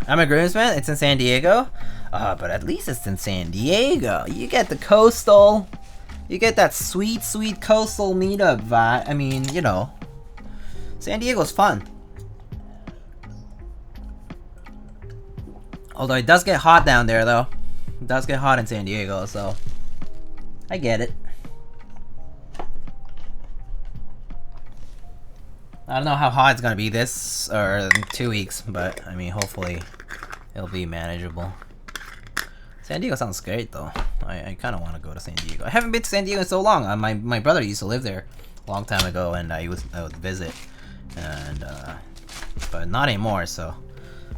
I'm a groomsman. It's in San Diego. But at least it's in San Diego. You get the coastal. You get that sweet, sweet coastal meetup vibe. I mean, you know. San Diego's fun. Although it does get hot down there, though. It does get hot in San Diego, so I get it. I don't know how hot it's gonna be this or in 2 weeks, but I mean, hopefully it'll be manageable. San Diego sounds great, though. I kind of want to go to San Diego. I haven't been to San Diego in so long. My brother used to live there a long time ago, and I would visit, and but not anymore. So.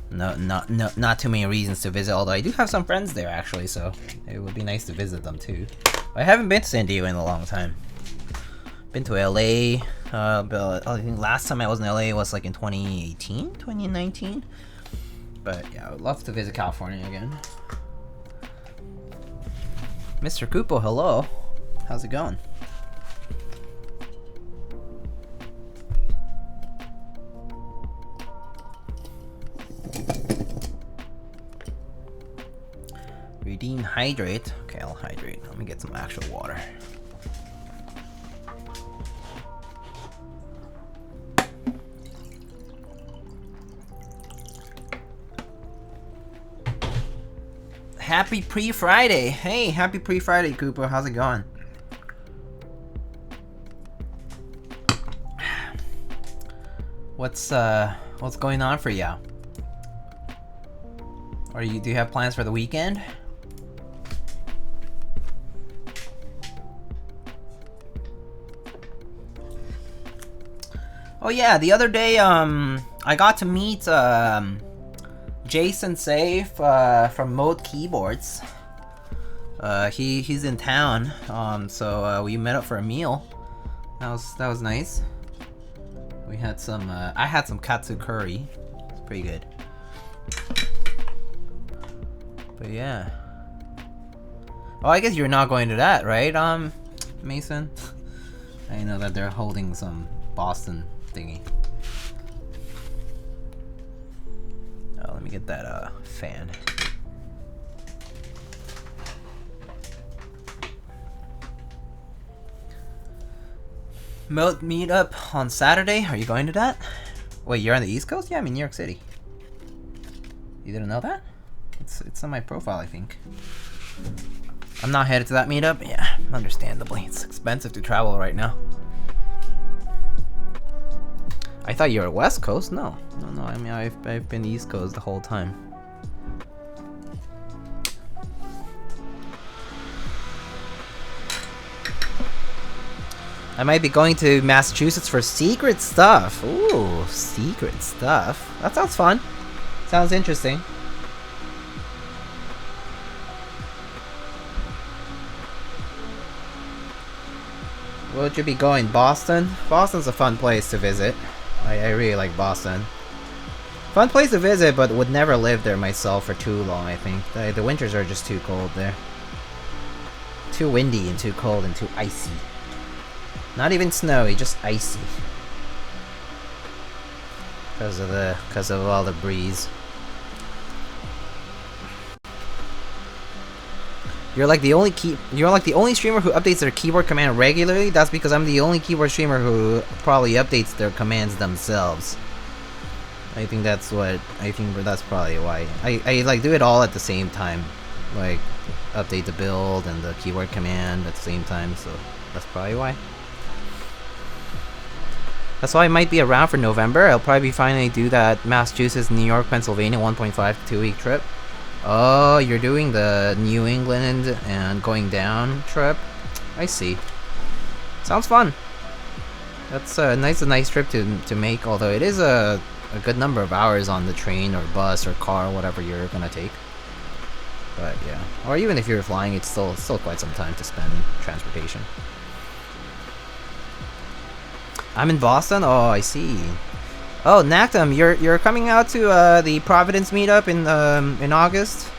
Not too many reasons to visit, although I do have some friends there actually, so it would be nice to visit them too. I haven't been to San Diego in a long time. Been to LA, but I think last time I was in LA was like in 2018, 2019. But yeah, I would love to visit California again. Mr. Kupo, hello. How's it going? Redeem hydrate. Okay, I'll hydrate. Let me get some actual water. Happy pre-Friday. Hey, happy pre-Friday, Cooper. How's it going? What's going on for you? Or do you have plans for the weekend? Oh yeah, the other day I got to meet Jason Safe from Mode Keyboards. He's in town, so we met up for a meal. That was nice. We had some I had some katsu curry. It's pretty good. But yeah. Oh, I guess you're not going to that, right, Mason? I know that they're holding some Boston thingy. Oh, let me get that fan. Mode meetup on Saturday. Are you going to that? Wait, you're on the East Coast? Yeah, I'm in New York City. You didn't know that? It's on my profile, I think. I'm not headed to that meetup. Yeah, understandably. It's expensive to travel right now. I thought you were West Coast? No. I mean, I've been East Coast the whole time. I might be going to Massachusetts for secret stuff. Ooh, secret stuff. That sounds fun. Sounds interesting. Where would you be going? Boston? Boston's a fun place to visit. I really like Boston. Fun place to visit, but would never live there myself for too long, I think. The winters are just too cold there. Too windy and too cold and too icy. Not even snowy, just icy. Because of all the breeze. You're like the only streamer who updates their keyboard command regularly. That's because I'm the only keyboard streamer who probably updates their commands themselves. I think that's probably why. I like do it all at the same time. Like update the build and the keyboard command at the same time, so that's probably why. That's why I might be around for November. I'll probably finally do that Massachusetts, New York, Pennsylvania 1.5 2 week trip. Oh, you're doing the New England and going down trip? I see. Sounds fun. That's a nice trip to make, although it is a good number of hours on the train or bus or car, whatever you're gonna take. But yeah, or even if you're flying, it's still quite some time to spend in transportation. I'm in Boston? Oh, I see. Oh, Nactum, you're coming out to the Providence meetup in August.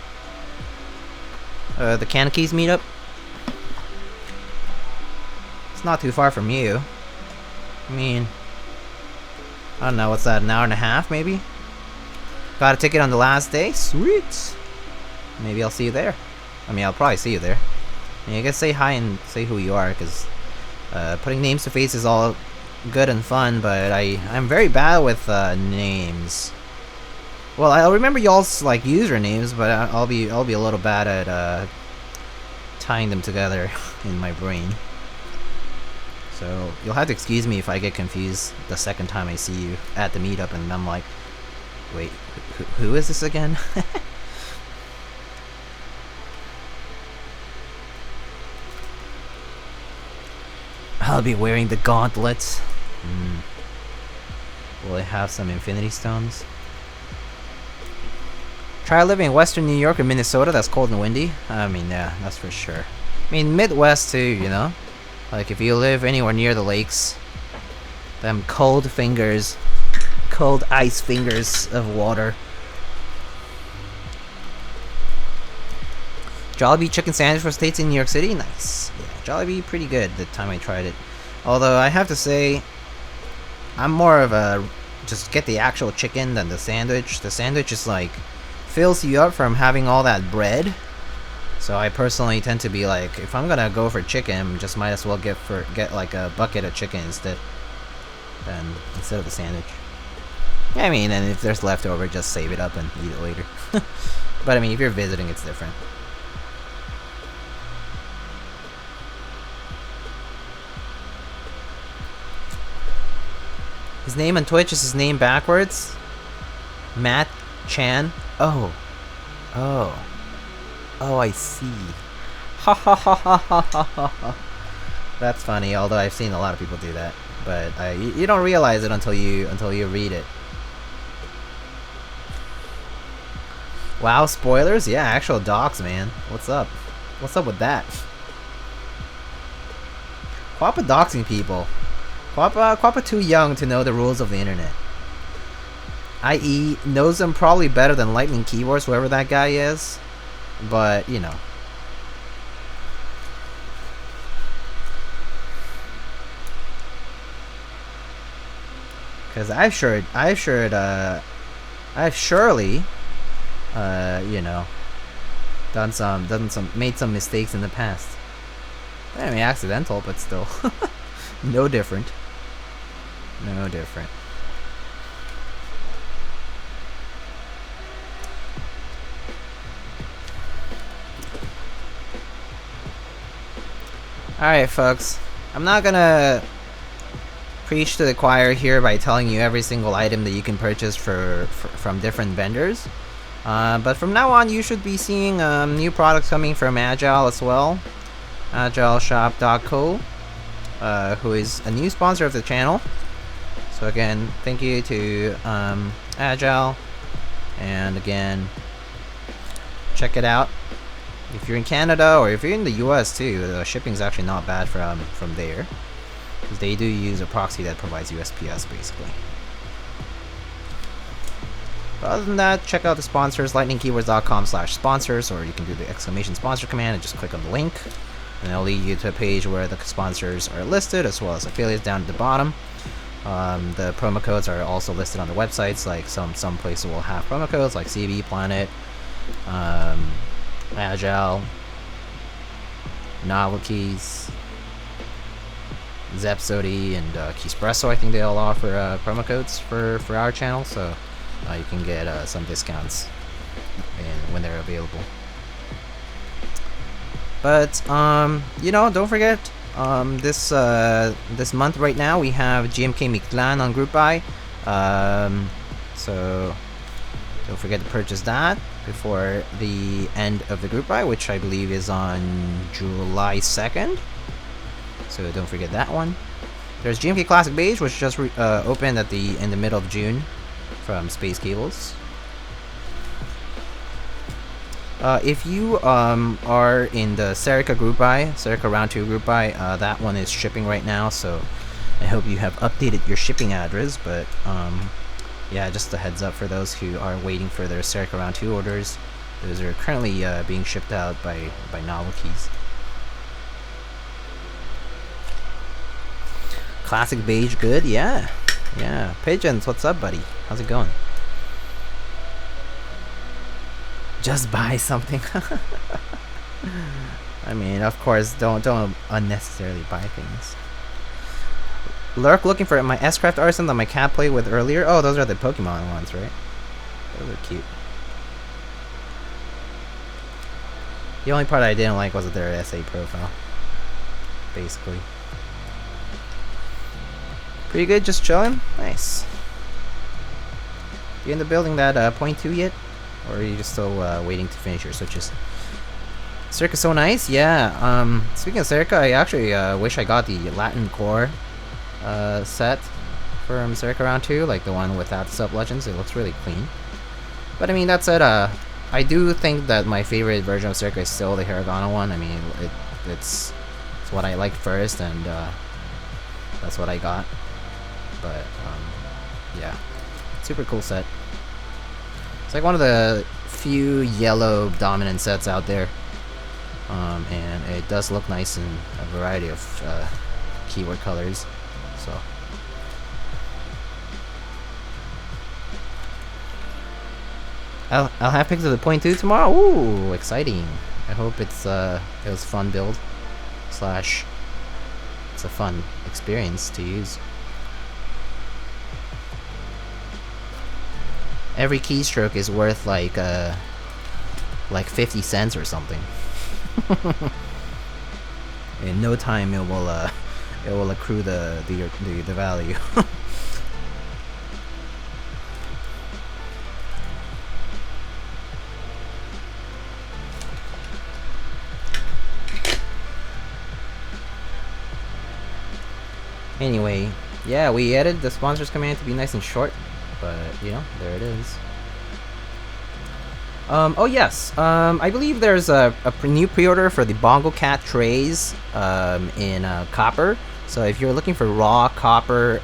The Canakis meetup. It's not too far from you. I mean, I don't know, what's that, an hour and a half maybe? Got a ticket on the last day? Sweet! Maybe I'll see you there. I mean, I'll probably see you there. I mean, I guess say hi and say who you are, because putting names to faces is all good and fun, but I'm very bad with names. Well, I'll remember y'all's like usernames, but I'll be a little bad at tying them together in my brain. So you'll have to excuse me if I get confused the second time I see you at the meetup, and I'm like, wait, who is this again? I'll be wearing the gauntlets. Will I have some infinity stones? Try living in western New York or Minnesota, that's cold and windy. I mean, yeah, that's for sure. I mean, Midwest too, you know? Like, if you live anywhere near the lakes, them cold fingers, cold ice fingers of water. Jollibee chicken sandwich for states in New York City? Nice. Yeah, Jollibee pretty good the time I tried it. Although, I have to say, I'm more of a just get the actual chicken than the sandwich. The sandwich is like, fills you up from having all that bread. So I personally tend to be like, if I'm gonna go for chicken, just might as well get like a bucket of chicken instead of the sandwich. I mean, and if there's leftover, just save it up and eat it later. But I mean, if you're visiting, it's different. His name on Twitch is his name backwards. Matt Chan. Oh, I see. Ha ha ha ha ha ha ha. That's funny. Although I've seen a lot of people do that, but you don't realize it until you read it. Wow, spoilers? Yeah, actual docs, man. What's up? What's up with that? Quappa doxing people. Quappa too young to know the rules of the internet. I.e., knows them probably better than Lightning Keyboards, whoever that guy is. But, you know. Because I've surely, you know, made some mistakes in the past. I mean, accidental, but still. No different. No different. Alright, folks. I'm not gonna preach to the choir here by telling you every single item that you can purchase from different vendors. But from now on, you should be seeing new products coming from Agile as well. AgileShop.co, who is a new sponsor of the channel. So again, thank you to Agile. And again, check it out. If you're in Canada or if you're in the US too, the shipping is actually not bad from there, because they do use a proxy that provides USPS basically. But other than that, check out the sponsors, lightningkeywords.com/sponsors, or you can do the exclamation sponsor command and just click on the link, and it'll lead you to a page where the sponsors are listed as well as affiliates down at the bottom. The promo codes are also listed on the websites. Like some places will have promo codes like CB, Planet, Agile, Novelties, Zepsody, and Keyspresso. I think they all offer promo codes for our channel, so you can get some discounts when they're available. But you know, don't forget, this month right now we have GMK Mictlan on group buy, so don't forget to purchase that before the end of the group buy, which I believe is on July 2nd. So don't forget that one. There's GMK Classic Beige, which just opened in the middle of June from Space Cables. If you are in the Serica group buy, Serica round 2 group buy, that one is shipping right now, so I hope you have updated your shipping address. But yeah, just a heads up for those who are waiting for their Serica round 2 orders. Those are currently being shipped out by Novelties. classic beige good? Yeah. Yeah. Pigeons, what's up, buddy? How's it going? Just buy something. I mean, of course, don't unnecessarily buy things. Lurk looking for my S-Craft Arson that my cat played with earlier. Oh, those are the Pokemon ones, right? Those are cute. The only part I didn't like was their SA profile. Basically. Pretty good, just chilling? Nice. You in the building that .2 yet? Or are you just still waiting to finish your switches? Circa's so nice? Yeah, speaking of Circa, I actually wish I got the Latin Core set from Circa Round 2, like the one without the sub-legends. It looks really clean. But I mean, that said, I do think that my favorite version of Circa is still the Hiragana one. I mean, it's what I liked first, and that's what I got. But, yeah. Super cool set. It's like one of the few yellow dominant sets out there. And it does look nice in a variety of keyword colors. So I'll have pics of the .2 tomorrow. Ooh, exciting! I hope it was fun build / it's a fun experience to use. Every keystroke is worth like 50 cents or something. In no time, it will accrue the value. Anyway, yeah, we added the sponsors command to be nice and short, but you know, there it is. Oh yes, I believe there's a new pre-order for the Bongo Cat trays in copper. So if you're looking for raw copper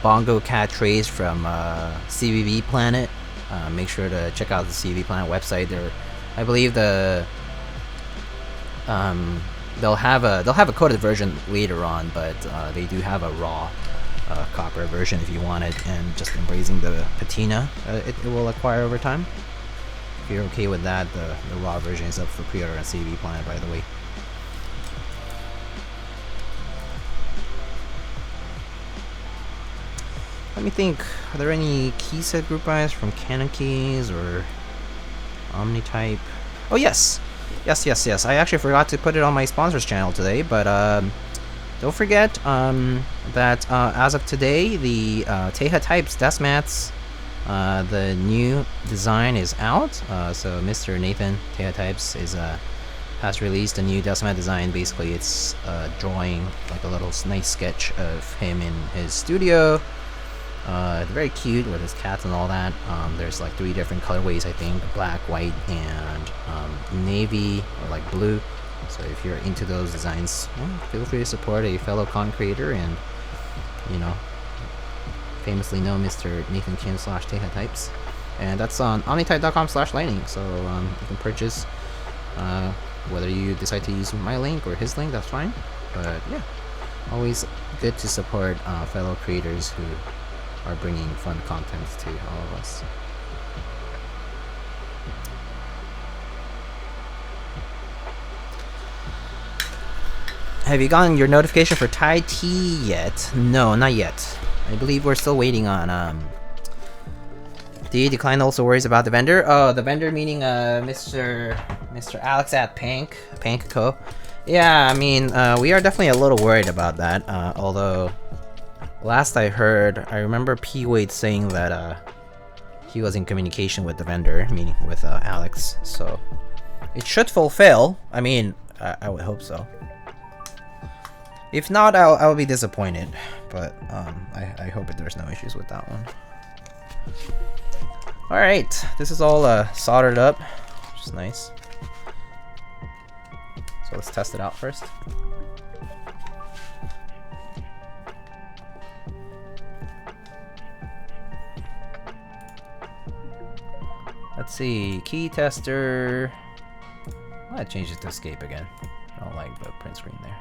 Bongo Cat trays from CVV Planet, make sure to check out the CVV Planet website. I believe they'll have a coated version later on, but they do have a raw copper version if you want it, and just embracing the patina it will acquire over time. If you're okay with that, the raw version is up for pre-order on CV Planet, by the way. Let me think, are there any key set group buys from Canon Keys or Omnitype? Oh yes! Yes, I actually forgot to put it on my sponsors channel today, but don't forget that as of today, the Teha Types desk mats, the new design is out. So Mr. Nathan Teha Types has released a new desk mat design. Basically, it's drawing like a little nice sketch of him in his studio. Very cute with his cats and all that. There's like 3 different colorways, I think: black, white, and navy or like blue. So if you're into those designs, well, feel free to support a fellow content creator and, you know, famously known Mr. Nathan Kim / Teha Types. And that's on omnitype.com/lightning. So you can purchase, whether you decide to use my link or his link, that's fine. But yeah, always good to support fellow creators who are bringing fun content to all of us. Have you gotten your notification for Thai tea yet? No, not yet. I believe we're still waiting on, Do you decline also worries about the vendor? Oh, the vendor meaning, Mr. Alex at Pank Co. Yeah, I mean, we are definitely a little worried about that, although last I heard, I remember P. Wade saying that, he was in communication with the vendor, meaning with, Alex, so it should fulfill. I mean, I would hope so. If not, I'll be disappointed, but I hope that there's no issues with that one. Alright, this is all soldered up, which is nice. So let's test it out first. Let's see, key tester. I change it to escape again. I don't like the print screen there.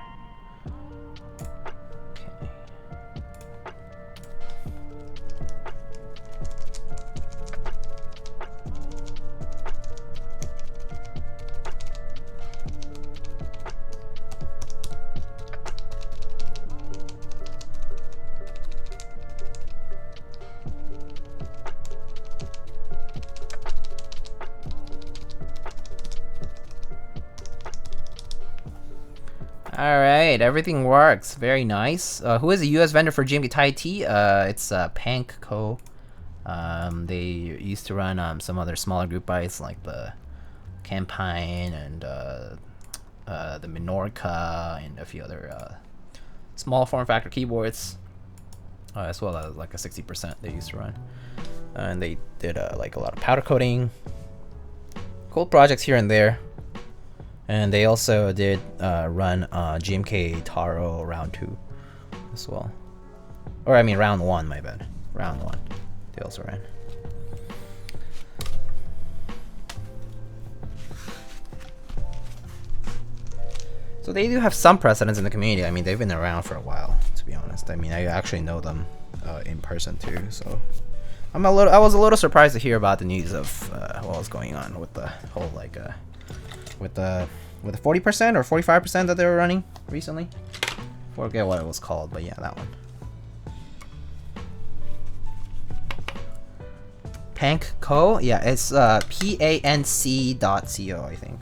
Alright, everything works. Very nice. Who is a US vendor for GMK Tai T? It's Pank.co. They used to run some other smaller group buys like the Campaign and the Minorca and a few other small form factor keyboards, as well as like a 60% they used to run. And they did like a lot of powder coating, cool projects here and there. And they also did run GMK Taro round 2 as well. Or I mean round 1, my bad. Round 1. They also ran. So they do have some precedence in the community. I mean, they've been around for a while, to be honest. I mean, I actually know them in person too. So I was a little surprised to hear about the news of what was going on with the whole like with the 40% or 45% that they were running recently. Forget what it was called, but yeah, that one. Pank.co? Yeah, it's PANC.co, I think.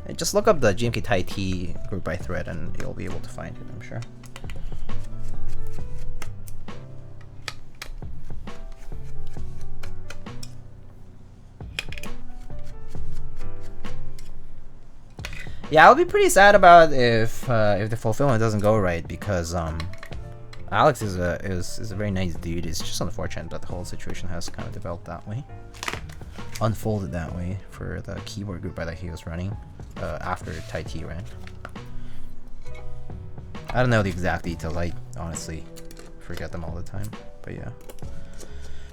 And just look up the GMK Tai T group by thread and you'll be able to find it, I'm sure. Yeah, I'll be pretty sad about if the fulfillment doesn't go right, because Alex is a very nice dude. It's just unfortunate that the whole situation has kind of developed that way, unfolded that way for the keyboard group that he was running after Tai T ran. I don't know the exact details. I honestly forget them all the time, but yeah.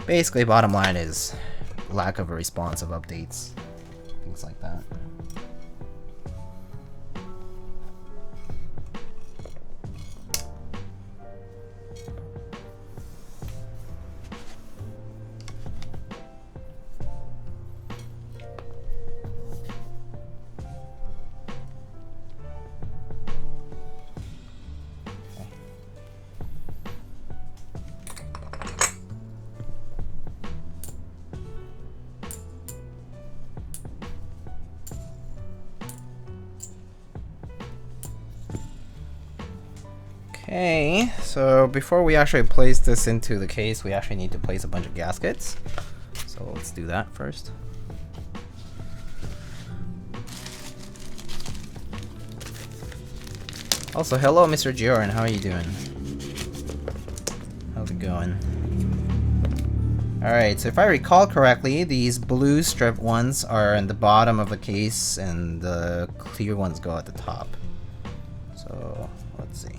Basically, bottom line is lack of a response of updates, things like that. Okay, so before we actually place this into the case, we actually need to place a bunch of gaskets. So let's do that first. Also, hello, Mr. Joran. How are you doing? How's it going? Alright, so if I recall correctly, these blue strip ones are in the bottom of the case, and the clear ones go at the top. So, let's see.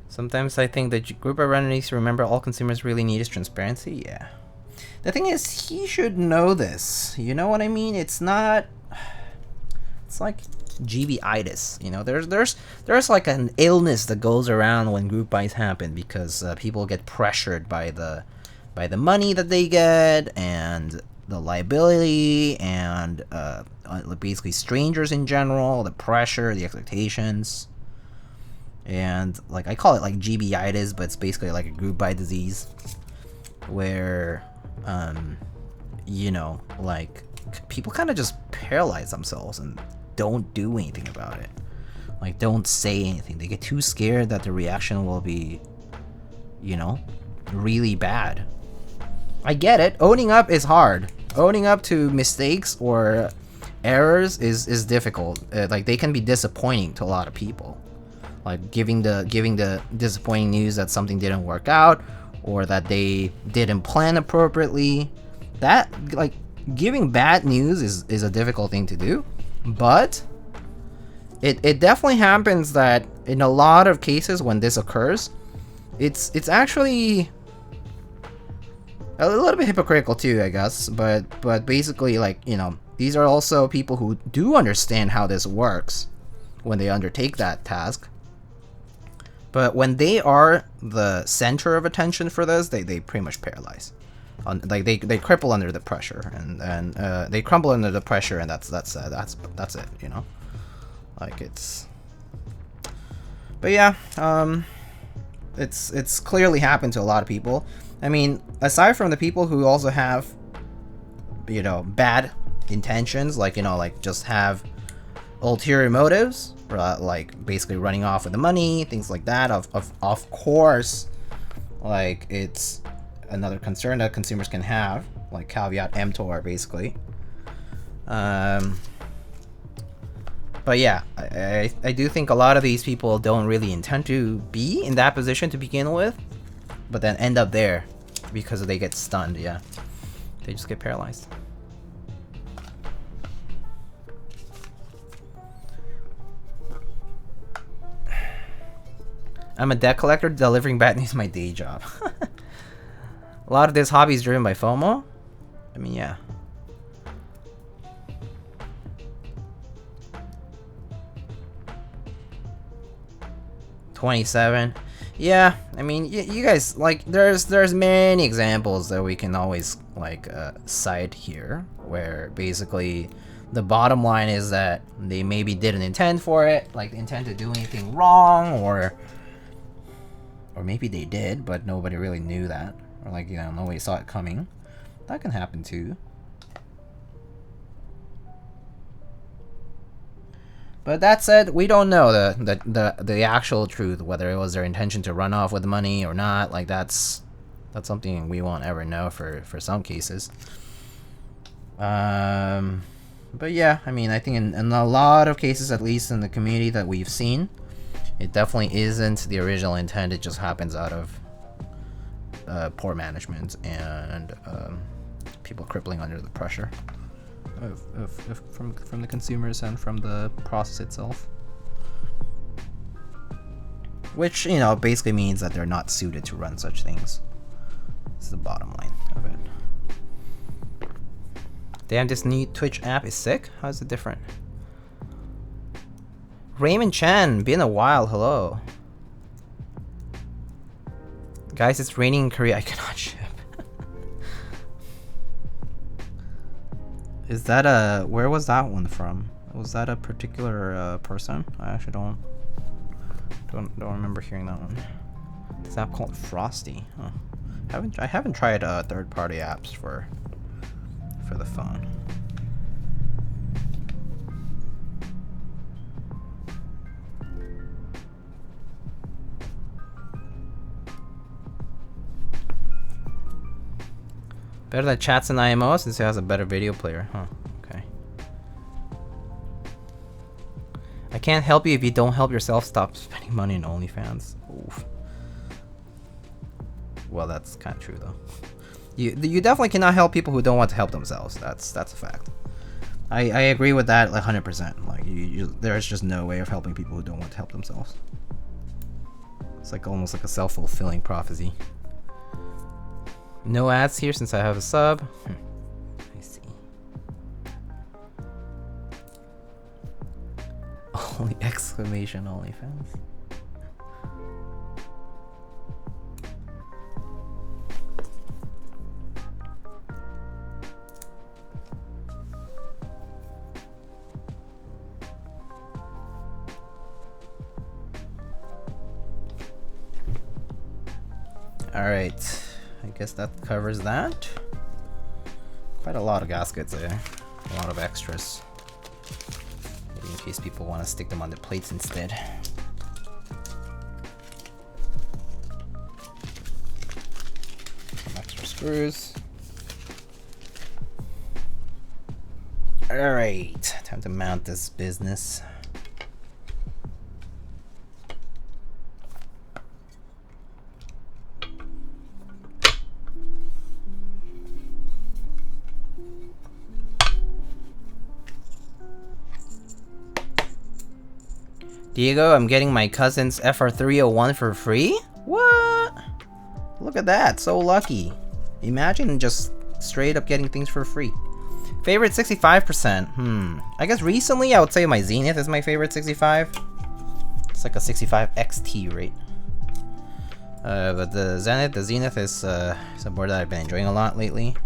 Sometimes I think the group I run needs to remember all consumers really need is transparency. Yeah. The thing is, he should know this. You know what I mean? It's not... It's like GB-itis. You know, there's like an illness that goes around when group buys happen, because people get pressured by the money that they get, and the liability, and basically strangers in general, the pressure, the expectations. And like I call it like GB-itis, but it's basically like a group buy disease where you know, like people kind of just paralyze themselves and don't do anything about it. Like, don't say anything. They get too scared that the reaction will be, you know, really bad. I get it. Owning up is hard. Owning up to mistakes or errors is difficult. Like, they can be disappointing to a lot of people. Like giving the disappointing news that something didn't work out, or that they didn't plan appropriately. That, like, giving bad news is a difficult thing to do, but it definitely happens that in a lot of cases when this occurs, it's actually a little bit hypocritical too, I guess, but basically, like, you know, these are also people who do understand how this works when they undertake that task. But when they are the center of attention for this, they pretty much paralyze. Like they cripple under the pressure, and they crumble under the pressure, and that's it, you know. Like but yeah, it's clearly happened to a lot of people. I mean, aside from the people who also have, you know, bad intentions, like, you know, like just have ulterior motives, like basically running off with the money, things like that. Of course, like it's another concern that consumers can have, like caveat emptor, basically. But yeah, I do think a lot of these people don't really intend to be in that position to begin with, but then end up there because they get stunned. Yeah, they just get paralyzed. I'm a debt collector. Delivering bad news is my day job. A lot of this hobby is driven by FOMO. I mean, yeah. $27. Yeah, I mean, you guys, like, there's many examples that we can always like cite here, where basically the bottom line is that they maybe didn't intend for it, like intend to do anything wrong, or maybe they did, but nobody really knew that, or like, you know, nobody saw it coming. That can happen too. But that said, we don't know the actual truth, whether it was their intention to run off with the money or not. Like that's something we won't ever know for some cases. But yeah, I mean, I think in a lot of cases, at least in the community that we've seen, it definitely isn't the original intent. It just happens out of poor management and people crippling under the pressure from the consumers and from the process itself, which, you know, basically means that they're not suited to run such things. This is the bottom line of it. Damn, this new Twitch app is sick. How is it different? Raymond Chan, been a while. Hello, guys. It's raining in Korea. I cannot ship. Is that a... Where was that one from? Was that a particular person? I actually don't remember hearing that one. This app called Frosty. Huh. I haven't tried third-party apps for the phone. Better than chats and IMO since it has a better video player. Huh, okay. I can't help you if you don't help yourself. Stop spending money on OnlyFans. Oof. Well, that's kind of true though. You definitely cannot help people who don't want to help themselves. That's a fact. I agree with that like 100%. Like there's just no way of helping people who don't want to help themselves. It's like almost like a self-fulfilling prophecy. No ads here since I have a sub. I see. Only exclamation OnlyFans. All right. I guess that covers that. Quite a lot of gaskets there. A lot of extras. Maybe in case people want to stick them on the plates instead. Some extra screws. Alright, time to mount this business. Diego, I'm getting my cousin's FR301 for free? What? Look at that, so lucky. Imagine just straight up getting things for free. Favorite 65%? I guess recently I would say my Zenith is my favorite 65. It's like a 65 XT rate. But the Zenith is a board that I've been enjoying a lot lately.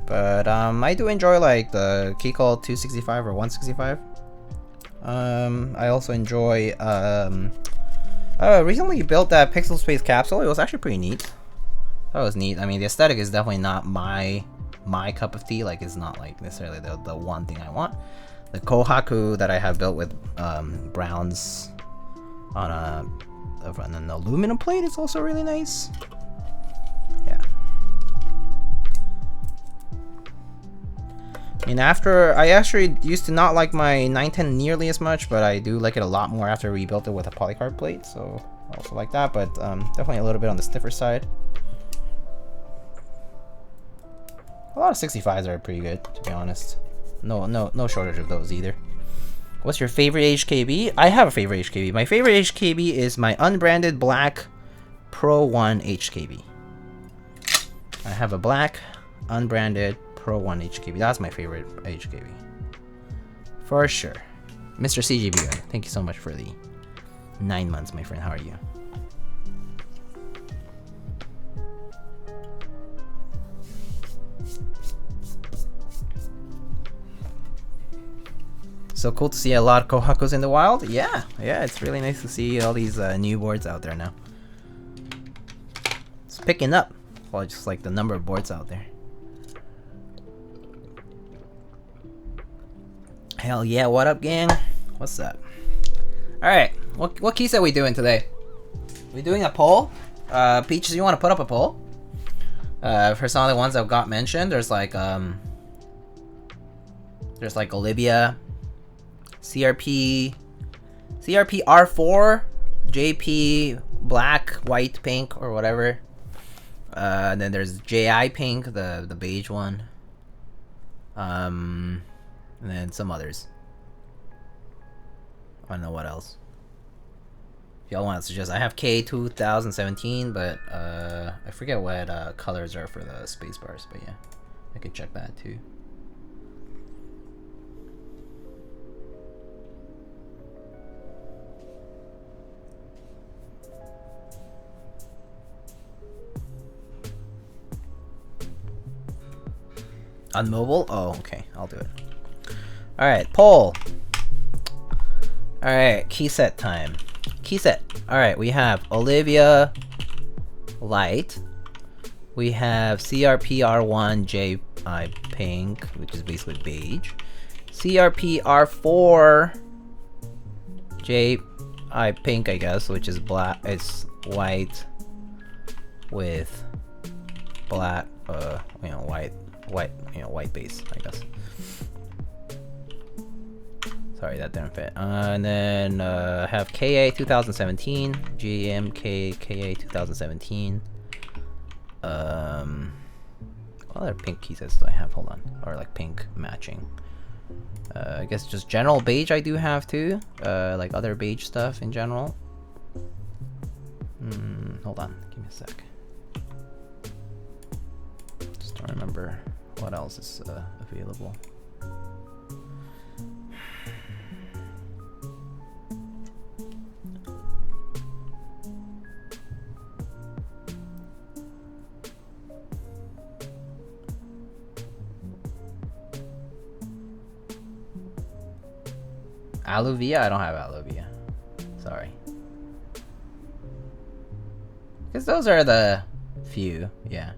But I do enjoy like the Keycaps 265 or 165. I also enjoy recently built that Pixel Space capsule. It was actually pretty neat. That was neat. I mean, the aesthetic is definitely not my cup of tea. Like, it's not like necessarily the one thing I want. The Kohaku that I have built with browns on an aluminum plate is also really nice. Yeah. I mean, I actually used to not like my 910 nearly as much, but I do like it a lot more after we built it with a polycarb plate. So I also like that, but definitely a little bit on the stiffer side. A lot of 65s are pretty good, to be honest. No shortage of those either. What's your favorite HKB? I have a favorite HKB. My favorite HKB is my unbranded black Pro 1 HKB. I have a black unbranded Pro 1 HKB. That's my favorite HKB. For sure. Mr. CGB, thank you so much for the 9 months, my friend. How are you? So cool to see a lot of Kohakus in the wild. Yeah, it's really nice to see all these new boards out there now. It's picking up. Well, just like the number of boards out there. Hell yeah, what up, gang? What's up? Alright, what keys are we doing today? We doing a poll? Peaches, you want to put up a poll? For some of the ones that got mentioned, there's like Olivia, CRP R4 JP black, white, pink, or whatever. And then there's JI pink, the beige one. And then some others. I don't know what else. If y'all want to suggest, I have K 2017, but I forget what colors are for the space bars. But yeah, I can check that too. On mobile? Oh, okay. I'll do it. Alright, poll. Alright, key set time. Key set. Alright, we have Olivia Light. We have CRP R1 JI Pink, which is basically beige. CRP R4 JI Pink, I guess, which is black. It's white with black, white base, I guess. Sorry, that didn't fit. And then have KA 2017, GMK KA 2017. What other pink key sets do I have? Hold on, or like pink matching. I guess just general beige I do have too. Like other beige stuff in general. Hold on, give me a sec. Just don't remember what else is available. Aluvia? I don't have Aluvia. Sorry. Because those are the few, yeah.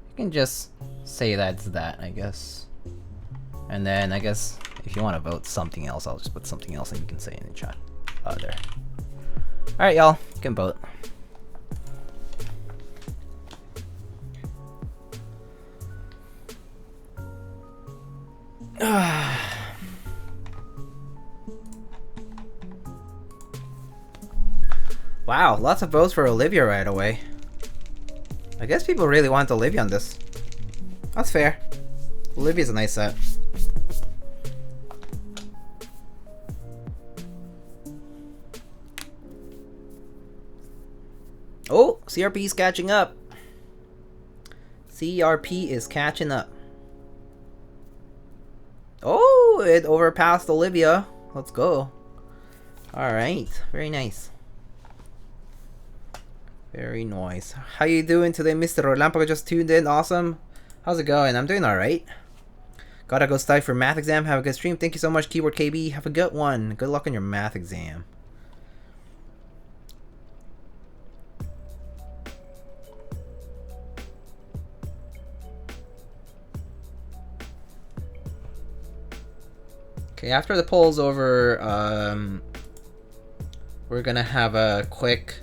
You can just say that's that, I guess. And then I guess if you want to vote something else, I'll just put something else and you can say in the chat. There. Alright, y'all. You can vote. Wow, lots of votes for Olivia right away. I guess people really want Olivia on this. That's fair. Olivia's a nice set. Oh, CRP is catching up. CRP is catching up. Oh, it overpassed Olivia. Let's go. Alright, very nice. Very nice. How you doing today, Mr. Alpaca? Just tuned in. Awesome. How's it going? I'm doing alright. Gotta go study for math exam. Have a good stream. Thank you so much, Keyboard KB. Have a good one. Good luck on your math exam. Okay, after the poll's over, we're gonna have a quick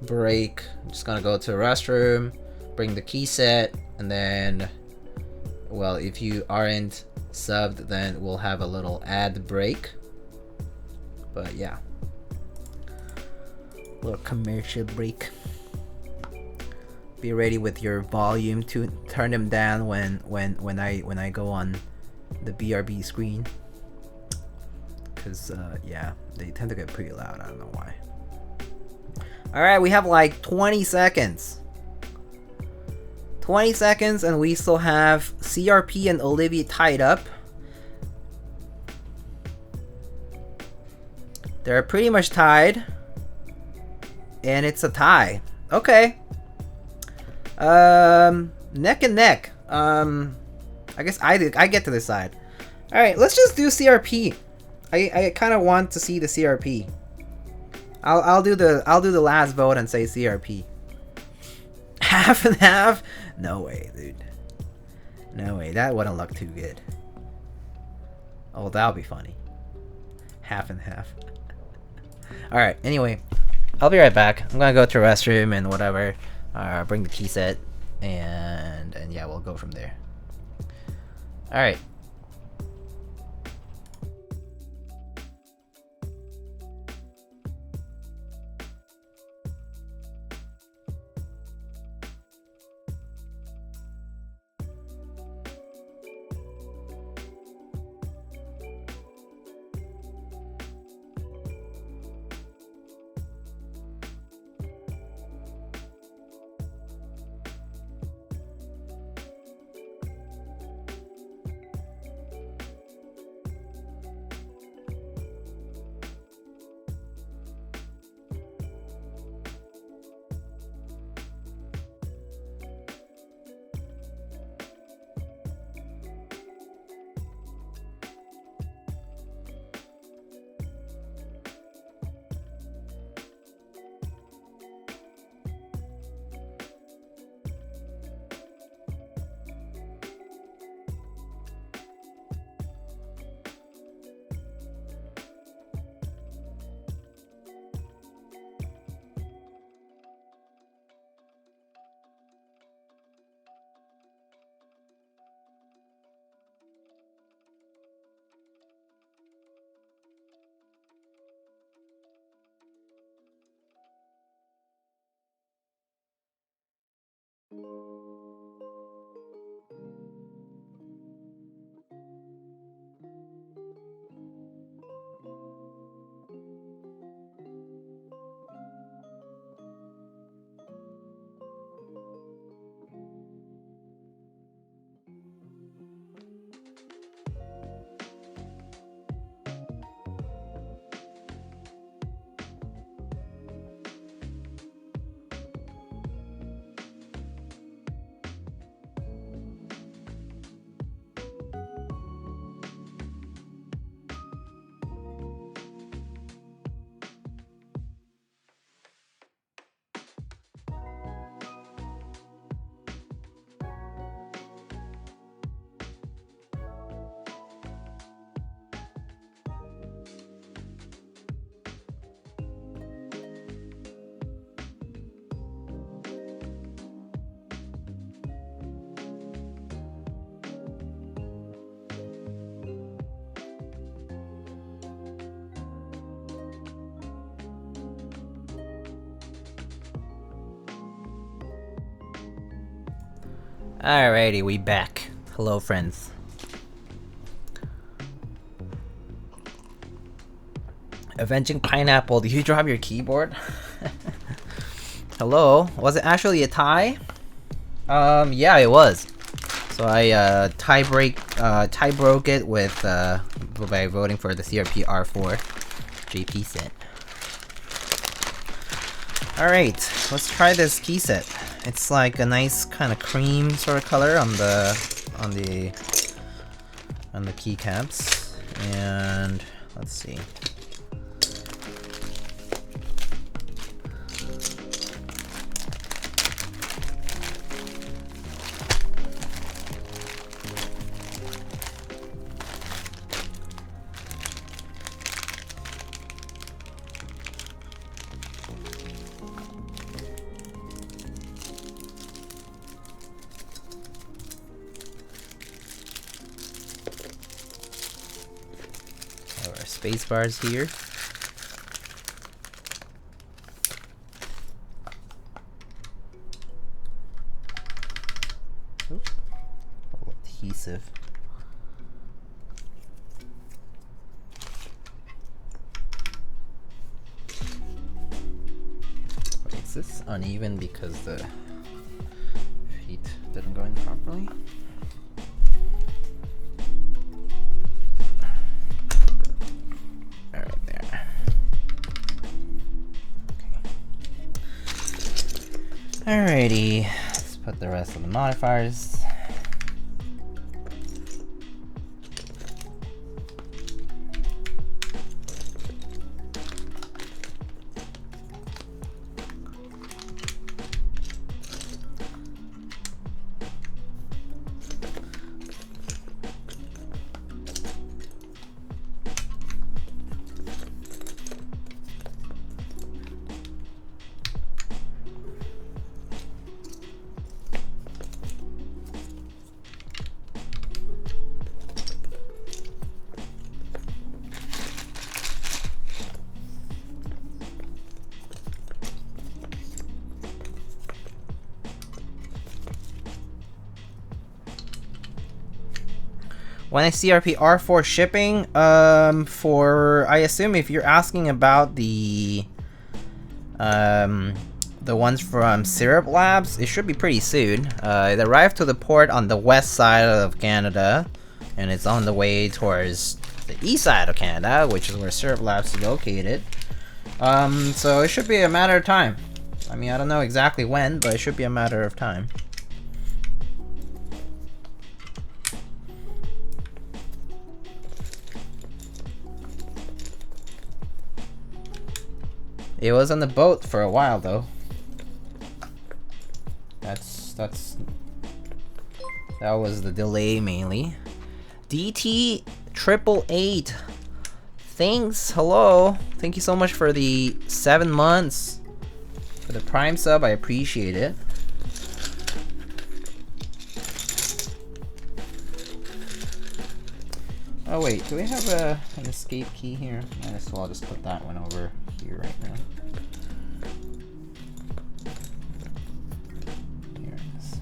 break. I'm just gonna go to the restroom, bring the key set, and then, well, if you aren't subbed, then we'll have a little ad break. But yeah, little commercial break. Be ready with your volume to turn them down when I go on the BRB screen, because yeah, they tend to get pretty loud. I don't know why. All right, we have like 20 seconds. 20 seconds, and we still have CRP and Olivia tied up. They're pretty much tied, and it's a tie. Okay. Neck and neck. I guess I get to decide. All right, let's just do CRP. I kind of want to see the CRP. I'll do the last vote and say CRP. Half and half? No way, dude. No way. That wouldn't look too good. Oh, that'll be funny. Half and half. All right. Anyway, I'll be right back. I'm gonna go to the restroom and whatever. Bring the key set, and yeah, we'll go from there. All right. Alrighty, we back. Hello, friends. Avenging Pineapple, did you drop your keyboard? Hello? Was it actually a tie? Yeah, it was. So I tie broke it with by voting for the CRP R4 JP set. Alright, let's try this key set. It's like a nice kind of cream sort of color on the on the keycaps, and let's see. Space bars here. Ooh, adhesive. Is this uneven because the feet didn't go in properly? Alrighty, let's put the rest of the modifiers. When I CRP R4 shipping, I assume if you're asking about the ones from Syrup Labs, it should be pretty soon. It arrived to the port on the west side of Canada, and it's on the way towards the east side of Canada, which is where Syrup Labs is located. So it should be a matter of time. I mean, I don't know exactly when, but it should be a matter of time. It was on the boat for a while though. That was the delay mainly. DT 888. Thanks, hello. Thank you so much for the 7 months. For the Prime sub, I appreciate it. Oh wait, do we have an escape key here? Might as well just put that one over here right now. Here it is.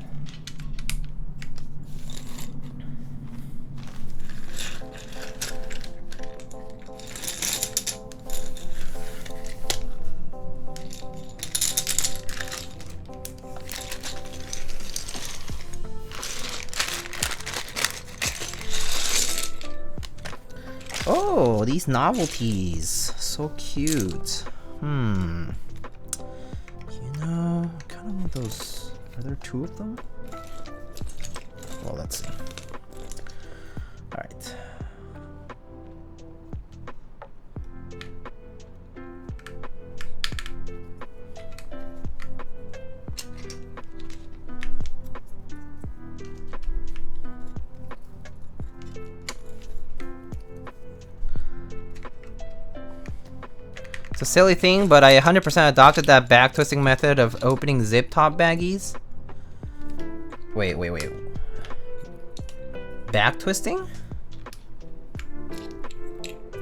Oh, these novelties. So cute. You know, I kind of want those. Are there 2 of them? Well, let's see. Alright. It's a silly thing, but I 100% adopted that back twisting method of opening zip top baggies. Wait. Back twisting?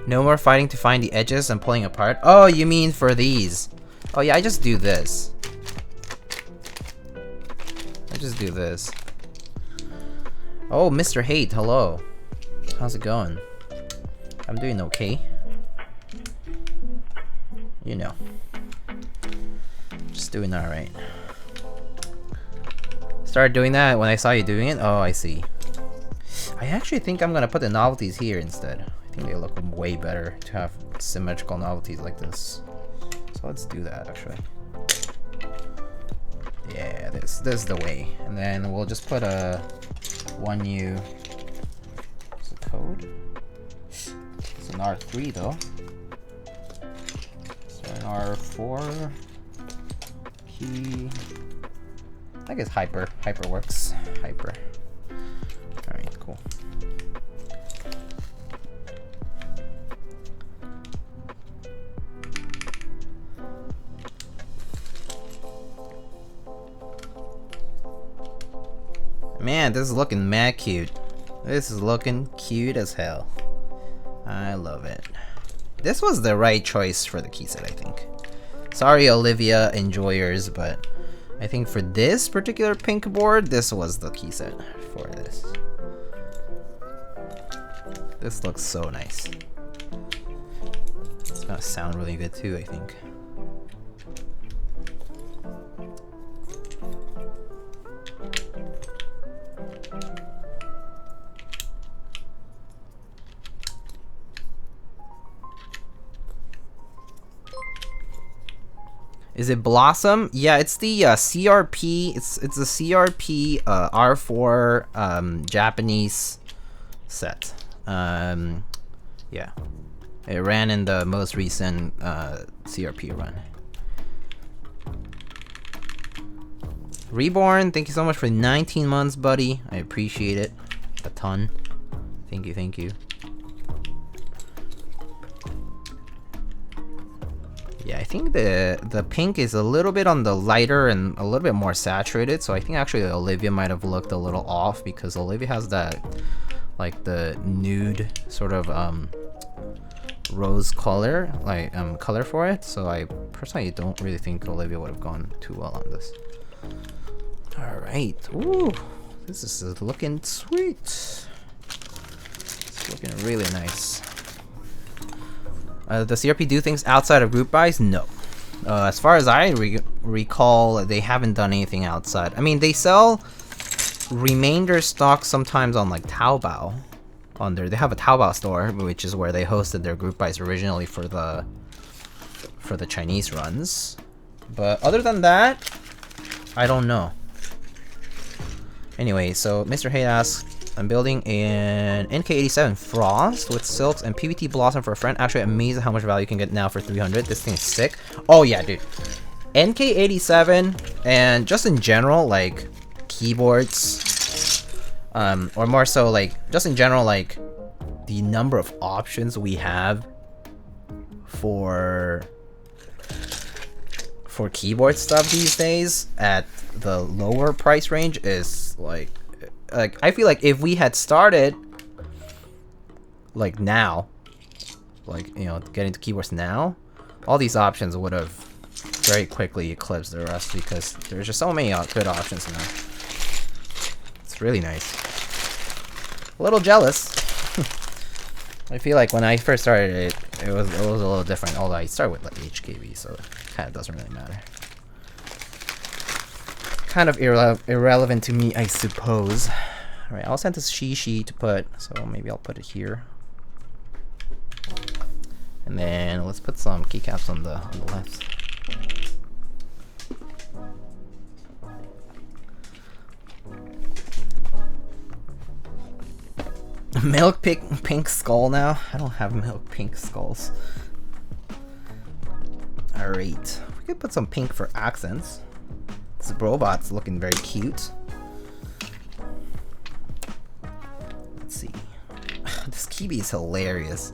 No more fighting to find the edges and pulling apart. Oh, you mean for these? Oh yeah, I just do this. Oh, Mr. Hate, hello. How's it going? I'm doing okay. You know. Just doing alright. Started doing that when I saw you doing it? Oh, I see. I actually think I'm gonna put the novelties here instead. I think they look way better to have symmetrical novelties like this. So let's do that actually. Yeah, this is the way. And then we'll just put a 1U code. It's an R3 though. So an R4 key. I guess hyper works. Hyper. Alright, cool. Man, this is looking mad cute. This is looking cute as hell. I love it. This was the right choice for the key set, I think. Sorry, Olivia enjoyers, but I think for this particular pink board, this was the key set for this. This looks so nice. It's gonna sound really good too, I think. Is it Blossom? Yeah, it's the CRP. It's the CRP R4 Japanese set. Yeah, it ran in the most recent CRP run. Reborn, thank you so much for 19 months, buddy. I appreciate it a ton. Thank you, thank you. Yeah, I think the pink is a little bit on the lighter and a little bit more saturated, so I think actually Olivia might have looked a little off because Olivia has that, like, the nude sort of rose color, like color for it, so I personally don't really think Olivia would have gone too well on this. Alright, ooh, this is looking sweet. It's looking really nice. Does CRP do things outside of group buys? No. As far as I recall, they haven't done anything outside. I mean, they sell remainder stock sometimes on like Taobao. They have a Taobao store, which is where they hosted their group buys originally for the Chinese runs. But other than that, I don't know. Anyway, so Mr. Hay asks, I'm building an NK87 Frost with silks and PVT Blossom for a friend. Actually, amazing how much value you can get now for 300. This thing is sick. Oh yeah, dude. NK87 and just in general, like keyboards, or more so like just in general, like the number of options we have for keyboard stuff these days at the lower price range is like I feel like if we had started like now, like, you know, getting to keyboards now, all these options would have very quickly eclipsed the rest because there's just so many good options now. It's really nice. A little jealous. I feel like when I first started it was a little different, although I started with like HKB, so it kind of doesn't really matter. Kind of irrelevant to me, I suppose. Alright, I'll send this Shishi to put, so maybe I'll put it here. And then let's put some keycaps on the left. Milk pink skull now? I don't have milk pink skulls. Alright, we could put some pink for accents. This robot's looking very cute. Let's see. This Kibi is hilarious.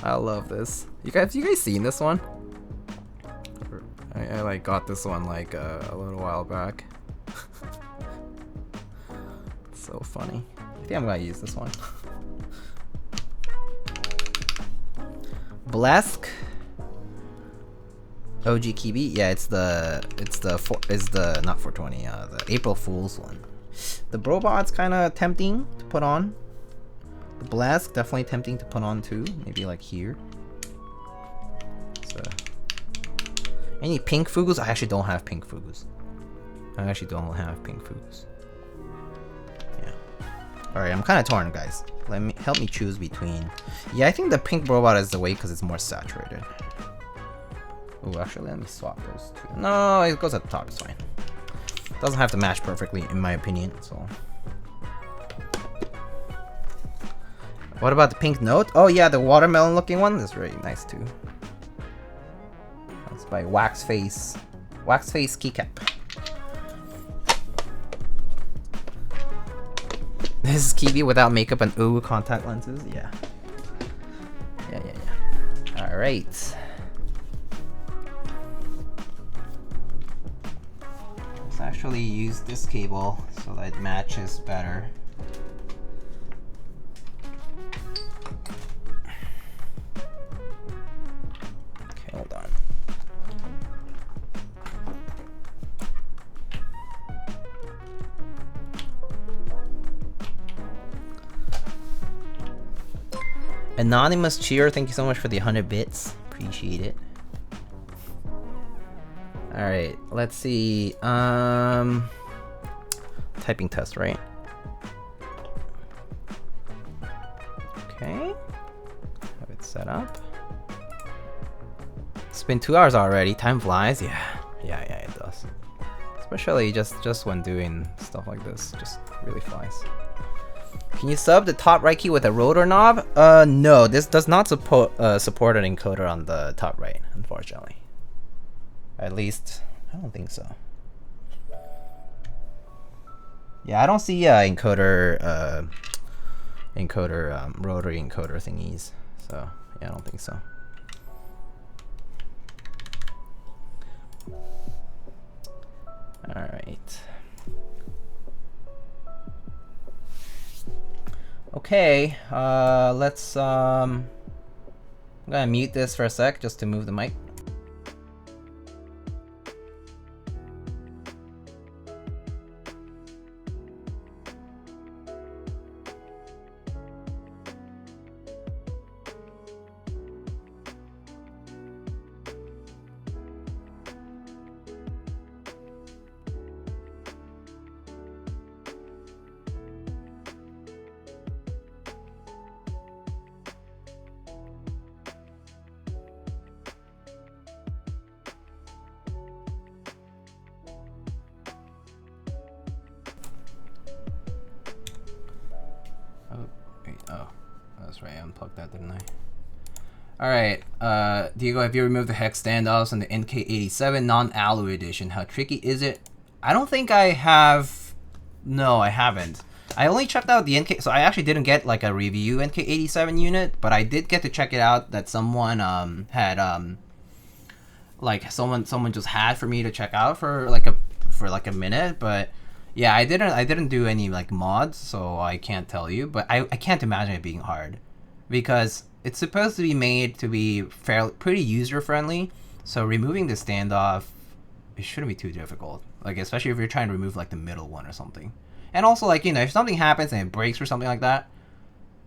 I love this. You guys seen this one? I like got this one like a little while back. It's so funny. I think I'm gonna use this one. Blesk. OG Kibi, yeah, it's the not 420, the April Fool's one. The Brobot's kind of tempting to put on. The Blesk definitely tempting to put on too, maybe like here. So, any pink Fugus? I actually don't have pink Fugus. Yeah. All right, I'm kind of torn, guys. Help me choose between. Yeah, I think the pink Brobot is the way because it's more saturated. Oh, actually, let me swap those two. No, it goes at the top, it's fine. Doesn't have to match perfectly, in my opinion, so. What about the pink note? Oh yeah, the watermelon looking one is really nice too. That's by Wax Face Keycap. This is Kiwi without makeup and ooh contact lenses. Yeah. All right. Let's actually use this cable so that it matches better. Okay, hold on. Anonymous Cheer, thank you so much for the 100 bits. Appreciate it. Alright, let's see. Typing test, right? Okay. Have it set up. It's been 2 hours already. Time flies. Yeah, it does. Especially just when doing stuff like this. Just really flies. Can you sub the top right key with a rotor knob? No, this does not support an encoder on the top right, unfortunately. At least, I don't think so. Yeah, I don't see rotary encoder thingies. So yeah, I don't think so. All right. Okay, let's I'm gonna mute this for a sec just to move the mic. Alright, Diego, have you removed the hex standoffs on the NK87 non-alloy edition? How tricky is it? I don't think I have. No, I haven't. I only checked out the NK, so I actually didn't get like a review NK87 unit, but I did get to check it out that someone had like someone just had for me to check out for like a minute, but yeah, I didn't do any like mods, so I can't tell you, but I can't imagine it being hard because it's supposed to be made to be pretty user friendly, so removing the standoff, it shouldn't be too difficult. Like especially if you're trying to remove like the middle one or something. And also like, you know, if something happens and it breaks or something like that,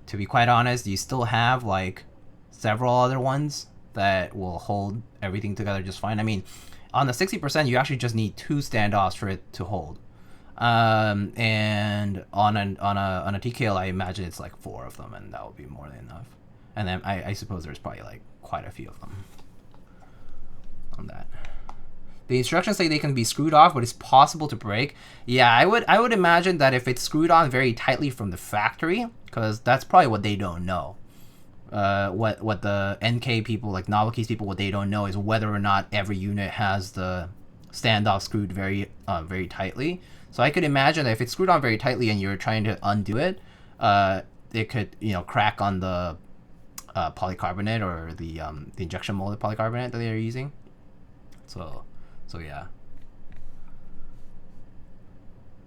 to be quite honest, you still have like several other ones that will hold everything together just fine. I mean, on the 60%, you actually just need 2 standoffs for it to hold. And on a TKL, I imagine it's like 4 of them, and that would be more than enough. And then I suppose there's probably like quite a few of them on that. The instructions say they can be screwed off, but it's possible to break. Yeah, I would imagine that if it's screwed on very tightly from the factory, because that's probably what they don't know. What the NK people, like Novelkeys people, what they don't know is whether or not every unit has the standoff screwed very tightly. So I could imagine that if it's screwed on very tightly and you're trying to undo it, it could, you know, crack on the polycarbonate or the injection molded polycarbonate that they're using. So yeah.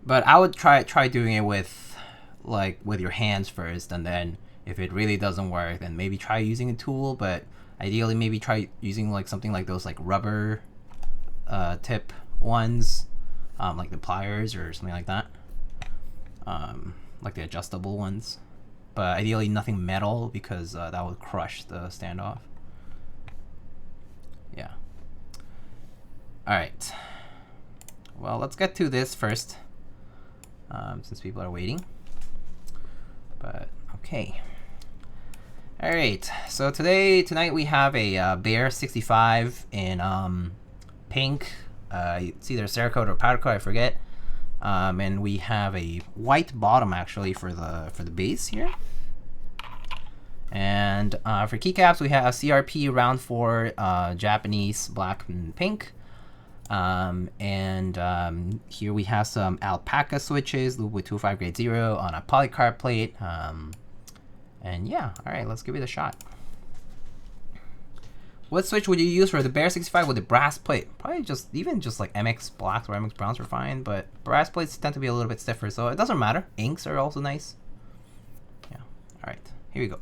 But I would try doing it with your hands first, and then if it really doesn't work, then maybe try using a tool. But ideally, maybe try using like something like those like rubber tip ones, like the pliers or something like that, like the adjustable ones. But ideally, nothing metal because that would crush the standoff. Yeah. All right. Well, let's get to this first, since people are waiting. But okay. All right. So tonight we have a Bear 65 in pink. It's either Cerakote or powder coat, I forget. And we have a white bottom actually for the base here. And for keycaps, we have CRP R4 Japanese, black and pink. Here we have some Alpaca switches, Lube with 205 grade 0 on a polycarb plate. And yeah, all right, let's give it a shot. What switch would you use for the Bear 65 with the brass plate? Probably just like MX blacks or MX browns are fine, but brass plates tend to be a little bit stiffer, so it doesn't matter. Inks are also nice. Yeah, all right, here we go.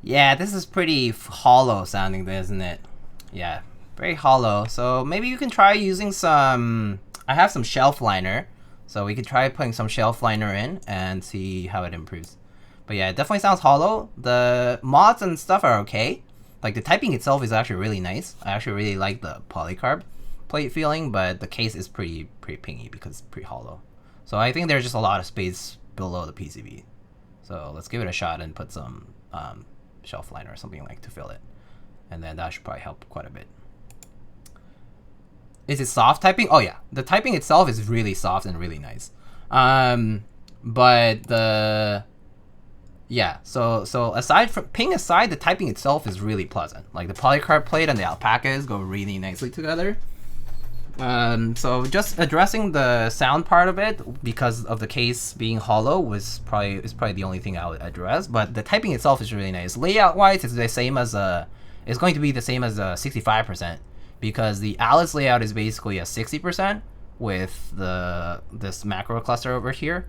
Yeah, this is pretty hollow sounding, isn't it? Yeah, very hollow. So maybe you can try using some... I have some shelf liner, so we could try putting some shelf liner in and see how it improves. But yeah, it definitely sounds hollow. The mods and stuff are okay. Like the typing itself is actually really nice. I actually really like the polycarb plate feeling, but the case is pretty pingy because it's pretty hollow. So I think there's just a lot of space below the PCB. So let's give it a shot and put some shelf liner or something like to fill it, and then that should probably help quite a bit. Is it soft typing? Oh yeah, the typing itself is really soft and really nice. But the so aside from ping aside, the typing itself is really pleasant. Like the polycarb plate and the Alpacas go really nicely together. So just addressing the sound part of it, because of the case being hollow, is probably the only thing I would address. But the typing itself is really nice. Layout wise, it's the same as it's going to be the same as 65%, because the Alice layout is basically a 60% with this macro cluster over here.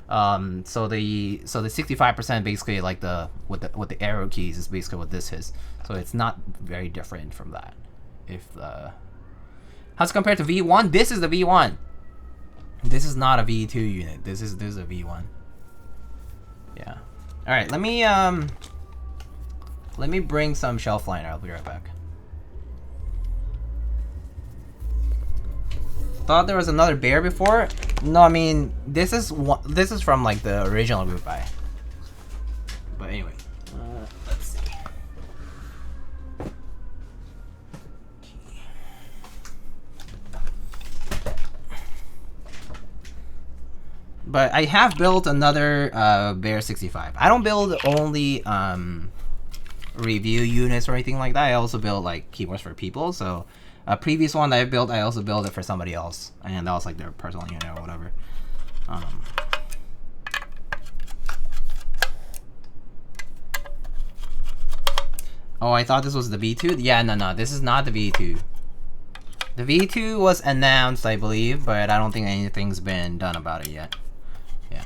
So the 65% basically like with the arrow keys is basically what this is. So it's not very different from that. How's compared to V1? This is the V1. This is not a V2 unit. This is a V1. Yeah. All right. Let me bring some shelf liner. I'll be right back. Thought there was another bear before. No, I mean this is from like the original group buy. But anyway, let's see. But I have built another Bear 65. I don't build only review units or anything like that. I also build like keyboards for people. So a previous one that I built, I also built it for somebody else, and that was like their personal unit or whatever. Oh, I thought this was the V2. Yeah, no, this is not the V2. The V2 was announced, I believe, but I don't think anything's been done about it yet. Yeah.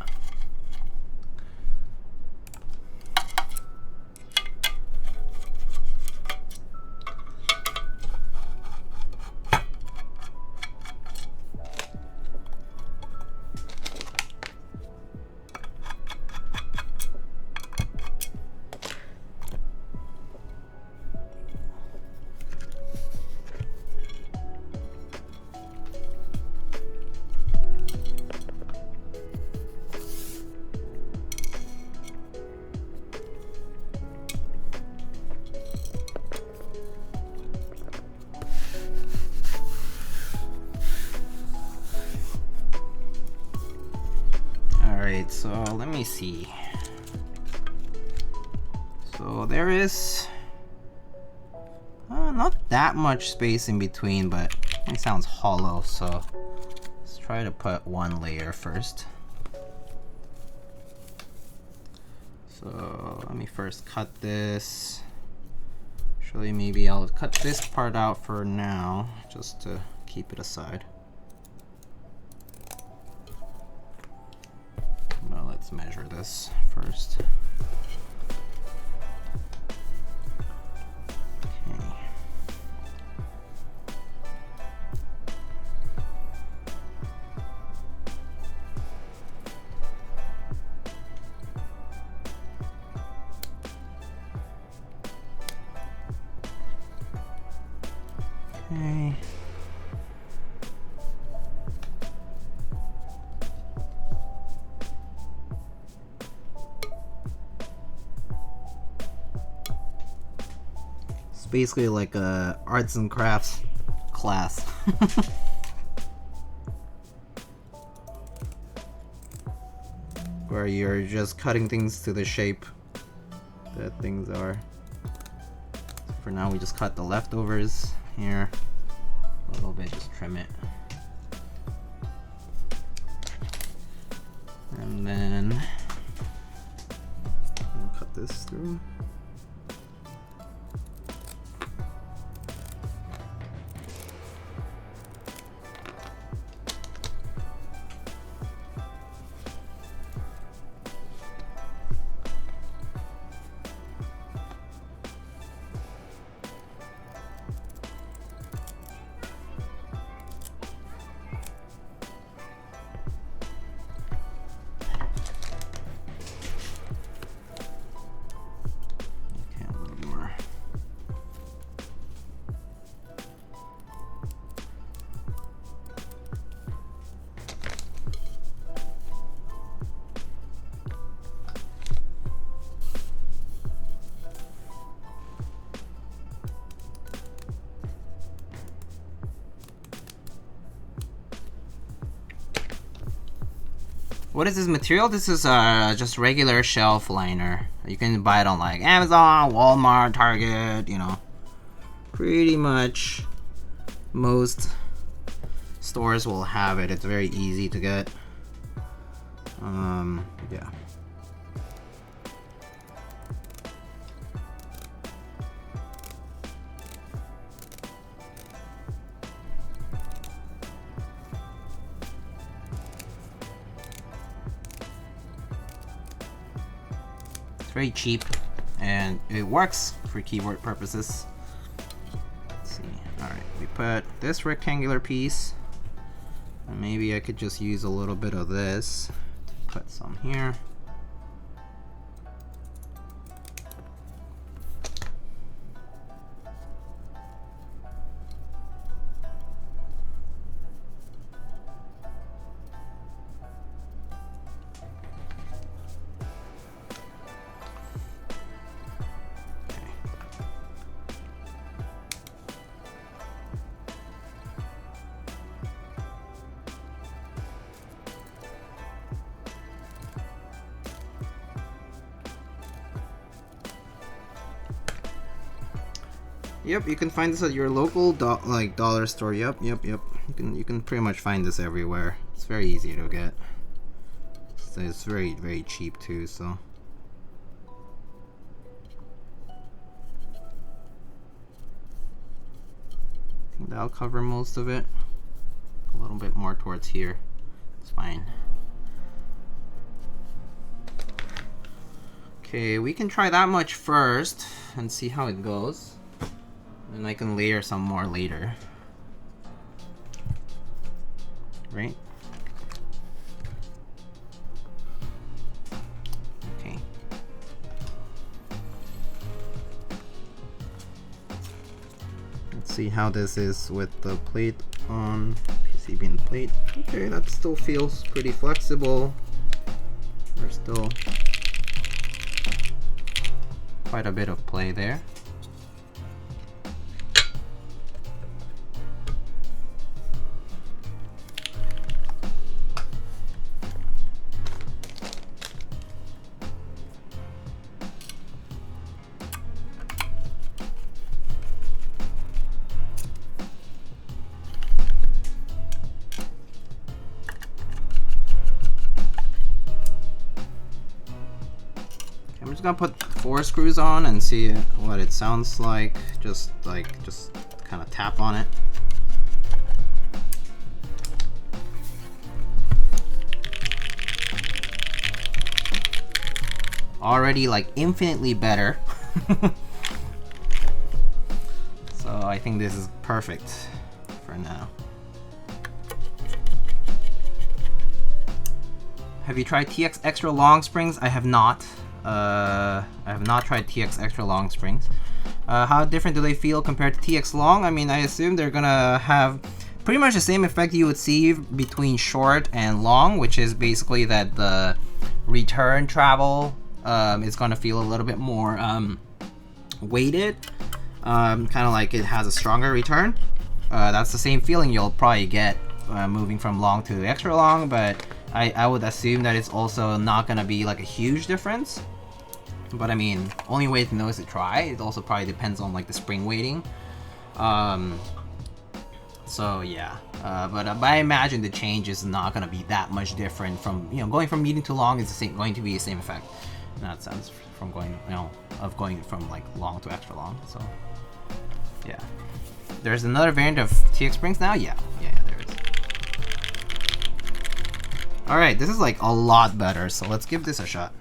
So let me see. So there is not that much space in between, but it sounds hollow. So let's try to put one layer first. So let me first cut this. Actually, maybe I'll cut this part out for now, just to keep it aside. Well, let's measure this first. Okay. It's basically like a arts and crafts class. Where you're just cutting things to the shape that things are. So for now we just cut the leftovers here a little bit, just trim it. And then I'll cut this through. What is this material? This is just regular shelf liner. You can buy it on like Amazon, Walmart, Target, you know. Pretty much most stores will have it. It's very easy to get. Yeah. Very cheap and it works for keyboard purposes. Let's see. Alright, we put this rectangular piece, and maybe I could just use a little bit of this to put some here. Yep, you can find this at your local dollar store. Yep. You can pretty much find this everywhere. It's very easy to get. It's very cheap too. So. I think that'll cover most of it. A little bit more towards here. It's fine. Okay, we can try that much first and see how it goes. And I can layer some more later. Right? Okay. Let's see how this is with the plate on PCB and plate. Okay, that still feels pretty flexible. There's still quite a bit of play there. gonna put 4 screws on and see what it sounds like. Just kind of tap on it. Already like infinitely better. So I think this is perfect for now. Have you tried TX Extra Long Springs? I have not. I have not tried TX Extra Long Springs. How different do they feel compared to TX Long? I mean, I assume they're gonna have pretty much the same effect you would see between short and long, which is basically that the return travel is gonna feel a little bit more weighted. Kind of like it has a stronger return. That's the same feeling you'll probably get moving from long to extra long, but I would assume that it's also not gonna be like a huge difference. But I mean, only way to know is to try. It also probably depends on like the spring weighting. So yeah, but I imagine the change is not gonna be that much different from, you know, going from medium to long is going to be the same effect in that sense from going, you know, of going from like long to extra long. So yeah, there's another variant of TX Springs now. Yeah, there is. All right, this is like a lot better. So let's give this a shot.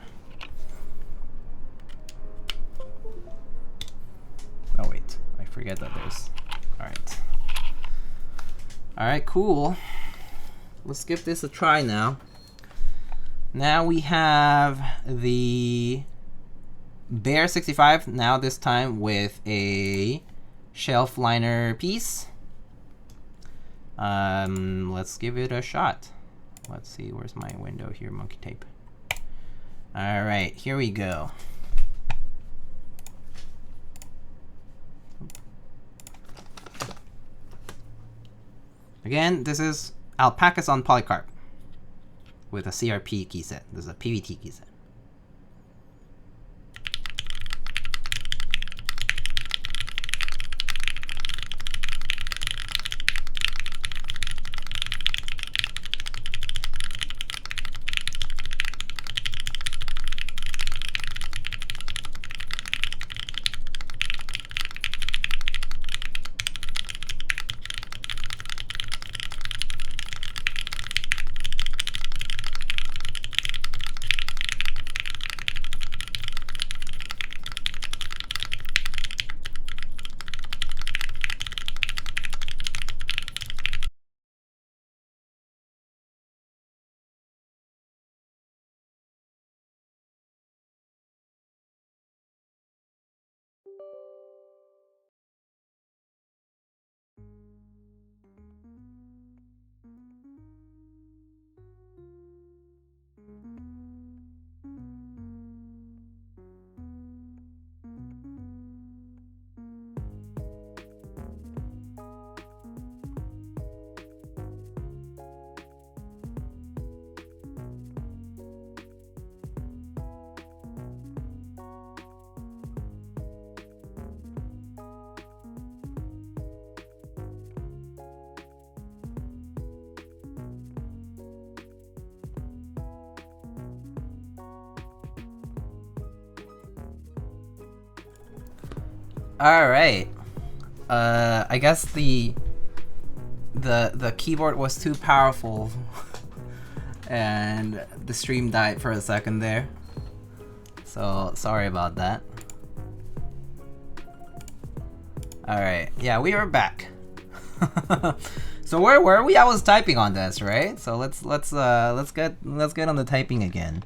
Oh wait, I forget that there's. All right, cool. Let's give this a try now. Now we have the Bear 65. Now this time with a shelf liner piece. Let's give it a shot. Let's see, where's my window here? Monkey tape. All right, here we go. Again, this is Alpacas on polycarb with a CRP key set. This is a PVT key set. All right. I guess the keyboard was too powerful, and the stream died for a second there. So sorry about that. All right. Yeah, we are back. So where were we? I was typing on this, right? So let's get on the typing again.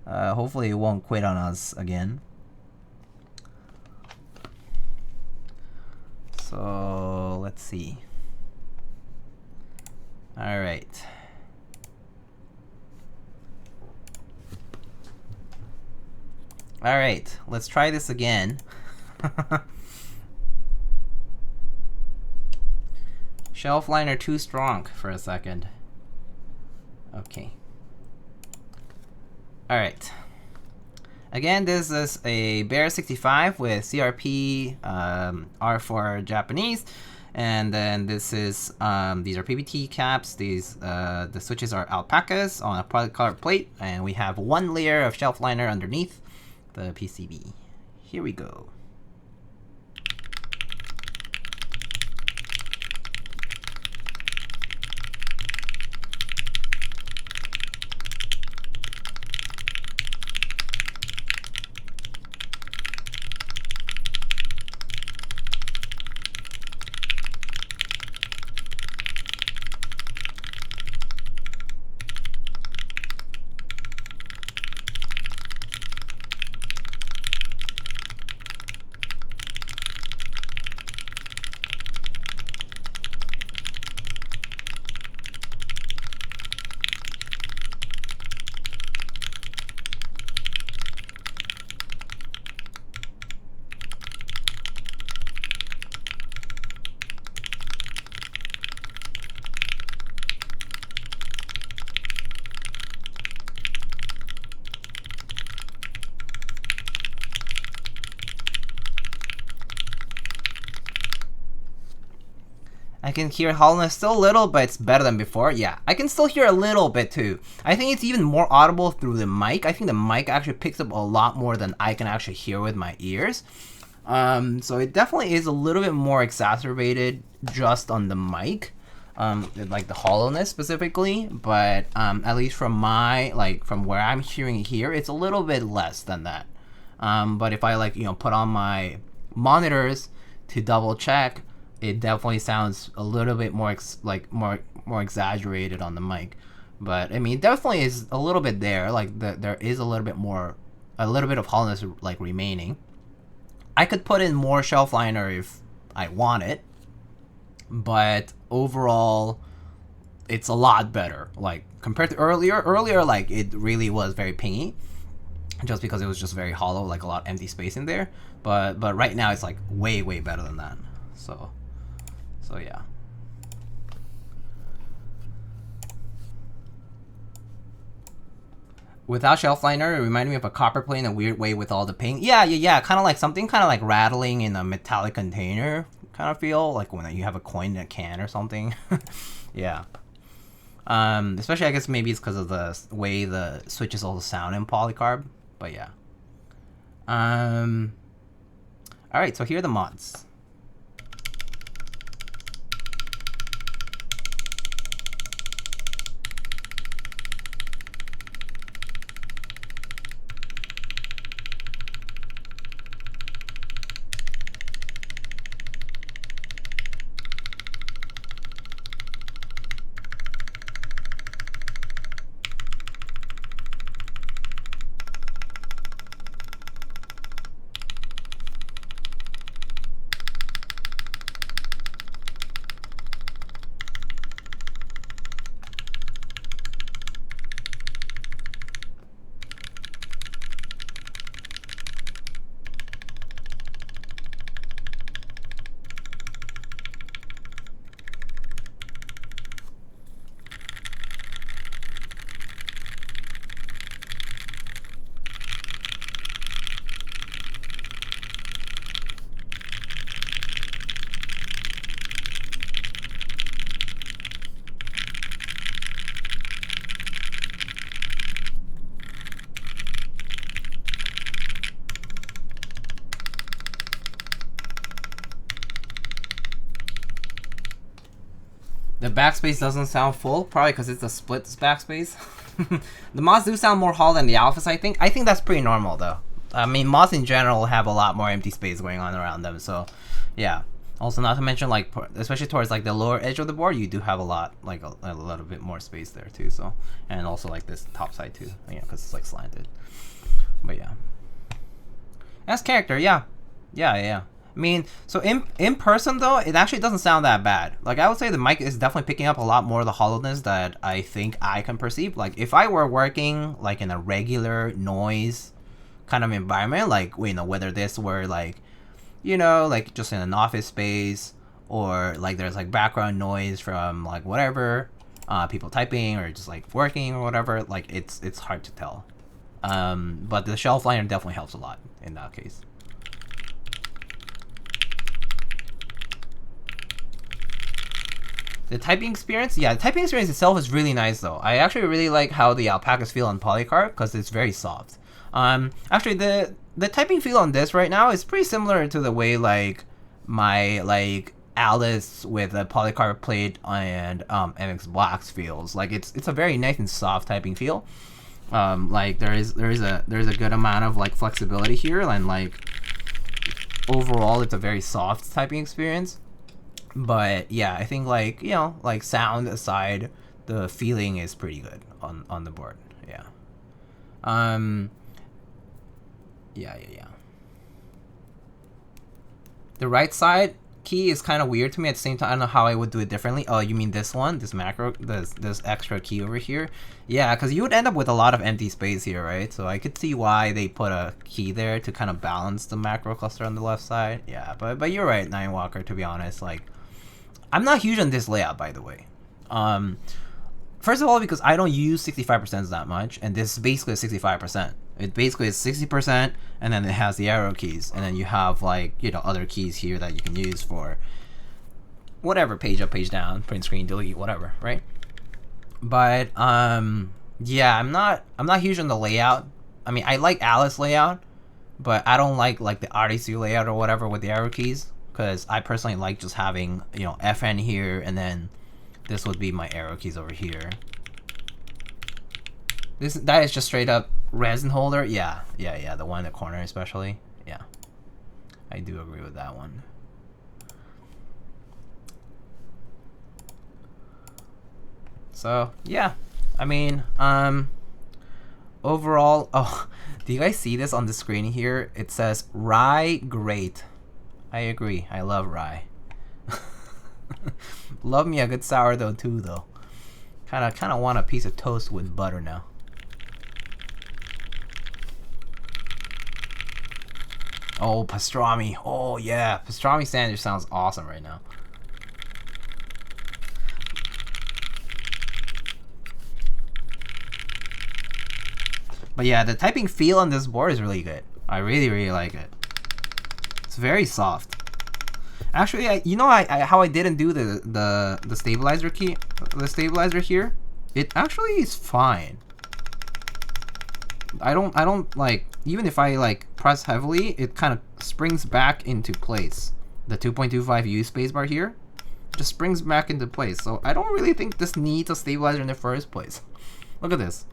Hopefully it won't quit on us again. So let's see. All right. All right, let's try this again. Shelf liner too strong for a second. Okay. All right. Again, this is a Bear 65 with CRP R4 Japanese, and then this is these are PBT caps. These the switches are Alpacas on a polycarb plate, and we have one layer of shelf liner underneath. the PCB. Here we go. I can hear hollowness still a little, but it's better than before. Yeah, I can still hear a little bit too. I think it's even more audible through the mic. I think the mic actually picks up a lot more than I can actually hear with my ears. So it definitely is a little bit more exacerbated just on the mic, like the hollowness specifically. But at least from from where I'm hearing it here, it's a little bit less than that. But if I put on my monitors to double check, it definitely sounds a little bit more more exaggerated on the mic. But I mean, it definitely is a little bit there. There is a little bit of hollowness remaining. I could put in more shelf liner if I want it, but overall, it's a lot better. Compared to earlier, it really was very pingy, just because it was just very hollow, a lot of empty space in there. But right now, it's way better than that. So yeah. Without shelf liner, it reminded me of a copper plate in a weird way with all the ping. Yeah. Kind of something rattling in a metallic container kind of feel, when you have a coin in a can or something. Yeah. Especially, I guess maybe it's because of the way the switches also sound in polycarb. But yeah. Alright, so here are the mods. The backspace doesn't sound full, probably because it's a split backspace. The mods do sound more hollow than the alphas, I think. I think that's pretty normal, though. I mean, mods in general have a lot more empty space going on around them, so yeah. Also, not to mention, especially towards the lower edge of the board, you do have a lot, a little bit more space there too. So, and also this top side too, because it's slanted. But yeah, as character, yeah. I mean, so in person though, it actually doesn't sound that bad. I would say the mic is definitely picking up a lot more of the hollowness that I think I can perceive. If I were working in a regular noise kind of environment, whether this were just in an office space, or there's background noise from whatever, people typing or just working or whatever, it's hard to tell. But the shelf liner definitely helps a lot in that case. The typing experience? Yeah, the typing experience itself is really nice though. I actually really like how the Alpacas feel on polycarb because it's very soft. Actually, the typing feel on this right now is pretty similar to the way like my like Alice with a polycarbonate plate and MX Blacks feels. Like it's a very nice and soft typing feel. Like there's a good amount of like flexibility here, and like overall it's a very soft typing experience. But yeah, I think like, you know, like sound aside, the feeling is pretty good on the board. Yeah. Yeah. The right side key is kind of weird to me at the same time. I don't know how I would do it differently. Oh, you mean this one? This macro, this extra key over here? Yeah, because you would end up with a lot of empty space here, right? So I could see why they put a key there to kind of balance the macro cluster on the left side. Yeah, but you're right, Nine Walker, to be honest. Like, I'm not huge on this layout, by the way. First of all, because I don't use 65% that much, and this is basically a 65%. It basically is 60%, and then it has the arrow keys, and then you have like, you know, other keys here that you can use for whatever, page up, page down, print screen, delete, whatever, right? But yeah, I'm not huge on the layout. I mean, I like Alice layout, but I don't like the RDC layout or whatever with the arrow keys, because I personally like just having, you know, FN here, and then this would be my arrow keys over here. That is just straight up resin holder. Yeah, the one in the corner especially. Yeah, I do agree with that one. So yeah, I mean, overall, oh, do you guys see this on the screen here? It says rye great. I agree. I love rye. Love me a good sourdough too, though. Kind of want a piece of toast with butter now. Oh, pastrami. Oh yeah, pastrami sandwich sounds awesome right now. But yeah, the typing feel on this board is really good. I really like it. It's very soft. Actually, you know how I didn't do the stabilizer key, the stabilizer here? It actually is fine. I don't like, even if I like press heavily, it kind of springs back into place. The 2.25 U spacebar here just springs back into place. So I don't really think this needs a stabilizer in the first place. Look at this.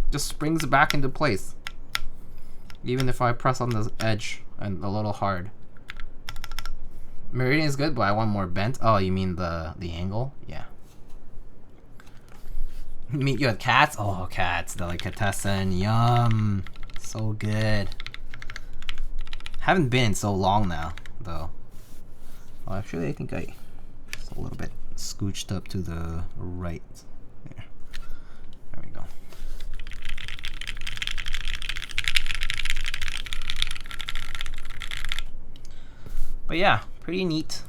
Just springs back into place. Even if I press on the edge and a little hard. Meridian is good, but I want more bent. Oh, you mean the angle? Yeah. Meet you at Cats? Oh, Cats. Delicatessen. Yum. So good. Haven't been in so long now, though. Well, actually, I think it's a little bit scooched up to the right. There. There we go. But yeah, pretty neat.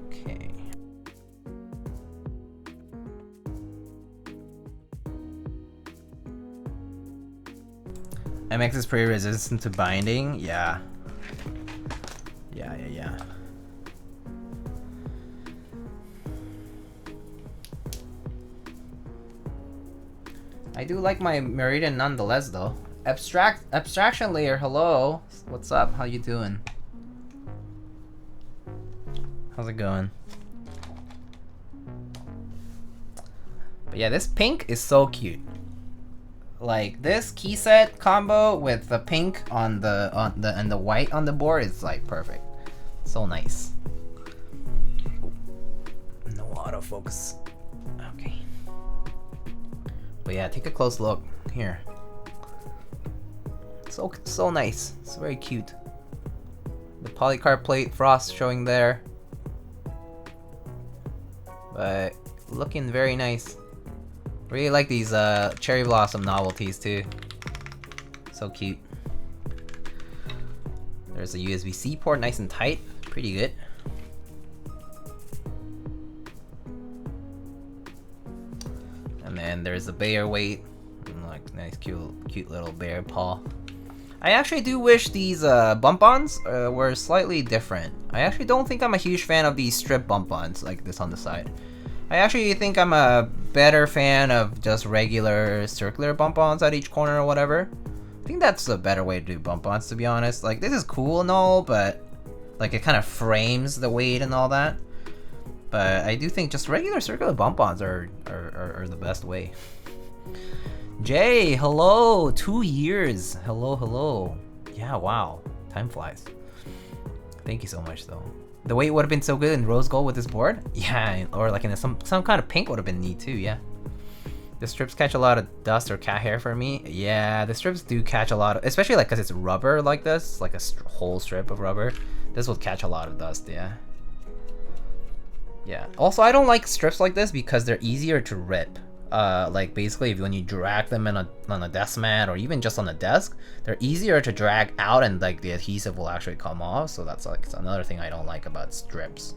Okay. MX is pretty resistant to binding. Yeah. Yeah. I do like my Meridian nonetheless, though. Abstraction layer, hello. What's up? How you doing? How's it going? But yeah, this pink is so cute. Like this key set combo with the pink on the and the white on the board is like perfect. So nice. No autofocus. Okay. But yeah, take a close look here. So nice. It's very cute. The polycarb plate frost showing there. But looking very nice. Really like these cherry blossom novelties too. So cute. There's a USB-C port, nice and tight. Pretty good. And then there's the bear weight. Like nice cute little bear paw. I actually do wish these bump-ons were slightly different. I actually don't think I'm a huge fan of these strip bump-ons like this on the side. I actually think I'm a better fan of just regular circular bump-ons at each corner or whatever. I think that's a better way to do bump-ons, to be honest. Like, this is cool and all, but like it kind of frames the weight and all that. But I do think just regular circular bump-ons are the best way. Jay, hello! 2 years! Hello, hello. Yeah, wow. Time flies. Thank you so much, though. The weight would have been so good in rose gold with this board? Yeah, or like in some kind of pink would have been neat too, yeah. The strips catch a lot of dust or cat hair for me. Yeah, the strips do catch a lot of, especially like because it's rubber like this, like a whole strip of rubber. This will catch a lot of dust, yeah. Yeah. Also, I don't like strips like this because they're easier to rip. Like basically, when you drag them on a desk mat or even just on a desk, they're easier to drag out and like the adhesive will actually come off. So that's like another thing I don't like about strips.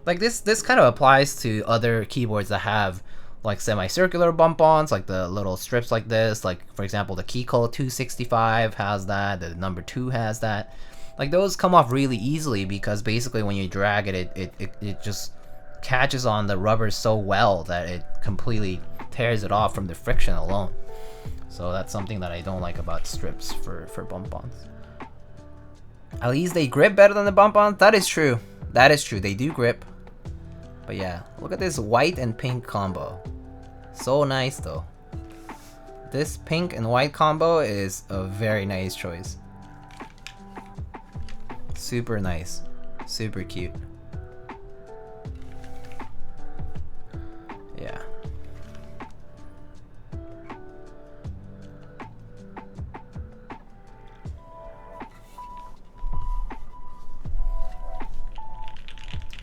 Like this kind of applies to other keyboards that have like semicircular bump-ons, like the little strips like this. Like for example, the Keycaps 265 has that. The number 2 has that. Like those come off really easily because basically when you drag it, it just catches on the rubber so well that it completely tears it off from the friction alone. So that's something that I don't like about strips for bump-ons. At least they grip better than the bump-ons. That is true. That is true. They do grip. But yeah, look at this white and pink combo. So nice though. This pink and white combo is a very nice choice. Super nice. Super cute. Yeah.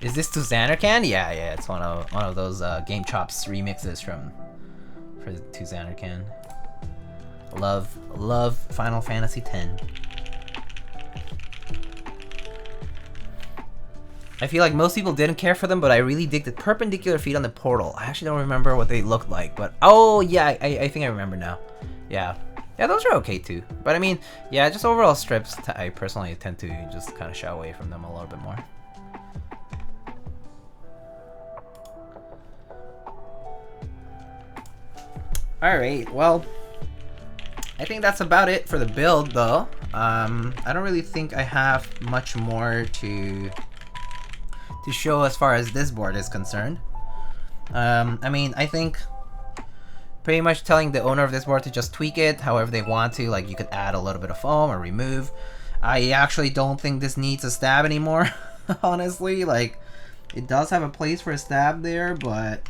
Is this to Xanarcan? Yeah, it's one of those Game Chops remixes for the to Xanarcan. Love Final Fantasy X. I feel like most people didn't care for them, but I really dig the perpendicular feet on the portal. I actually don't remember what they looked like, but oh yeah, I think I remember now. Yeah, those are okay too. But I mean, yeah, just overall strips, I personally tend to just kind of shy away from them a little bit more. Alright, well, I think that's about it for the build though. I don't really think I have much more to show as far as this board is concerned. I mean, I think pretty much telling the owner of this board to just tweak it however they want to. Like, you could add a little bit of foam or remove. I actually don't think this needs a stab anymore, honestly. Like, it does have a place for a stab there, but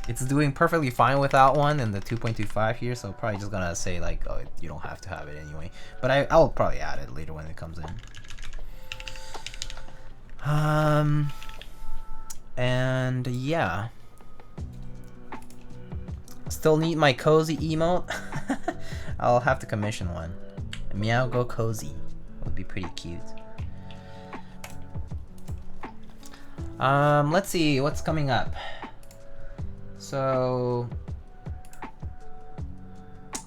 it's doing perfectly fine without one in the 2.25 here, so probably just gonna say like, oh, you don't have to have it anyway. But I'll probably add it later when it comes in. And yeah. Still need my cozy emote. I'll have to commission one. Meow go cozy would be pretty cute. Let's see what's coming up. So,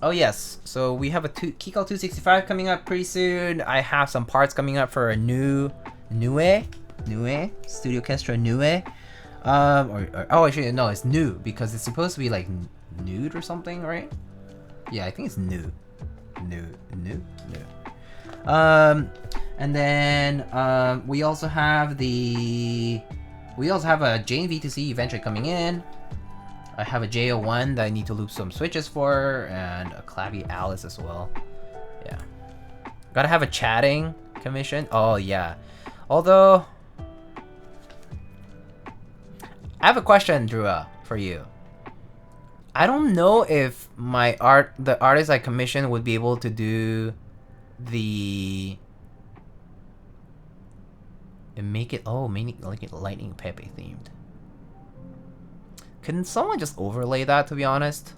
oh yes, so we have a Keycaps 265 coming up pretty soon. I have some parts coming up for a Nue Studio Orchestra Nue. Oh, actually no, it's new because it's supposed to be like nude or something, right? Yeah, I think it's new. And then we also have a Jane V2C eventually coming in. I have a J01 that I need to loop some switches for, and a Clappy Alice as well. Yeah. Gotta have a chatting commission. Oh yeah. Although, I have a question, Drua, for you. I don't know if the artist I commissioned would be able to do the and make it Lightning Pepe themed. Can someone just overlay that, to be honest,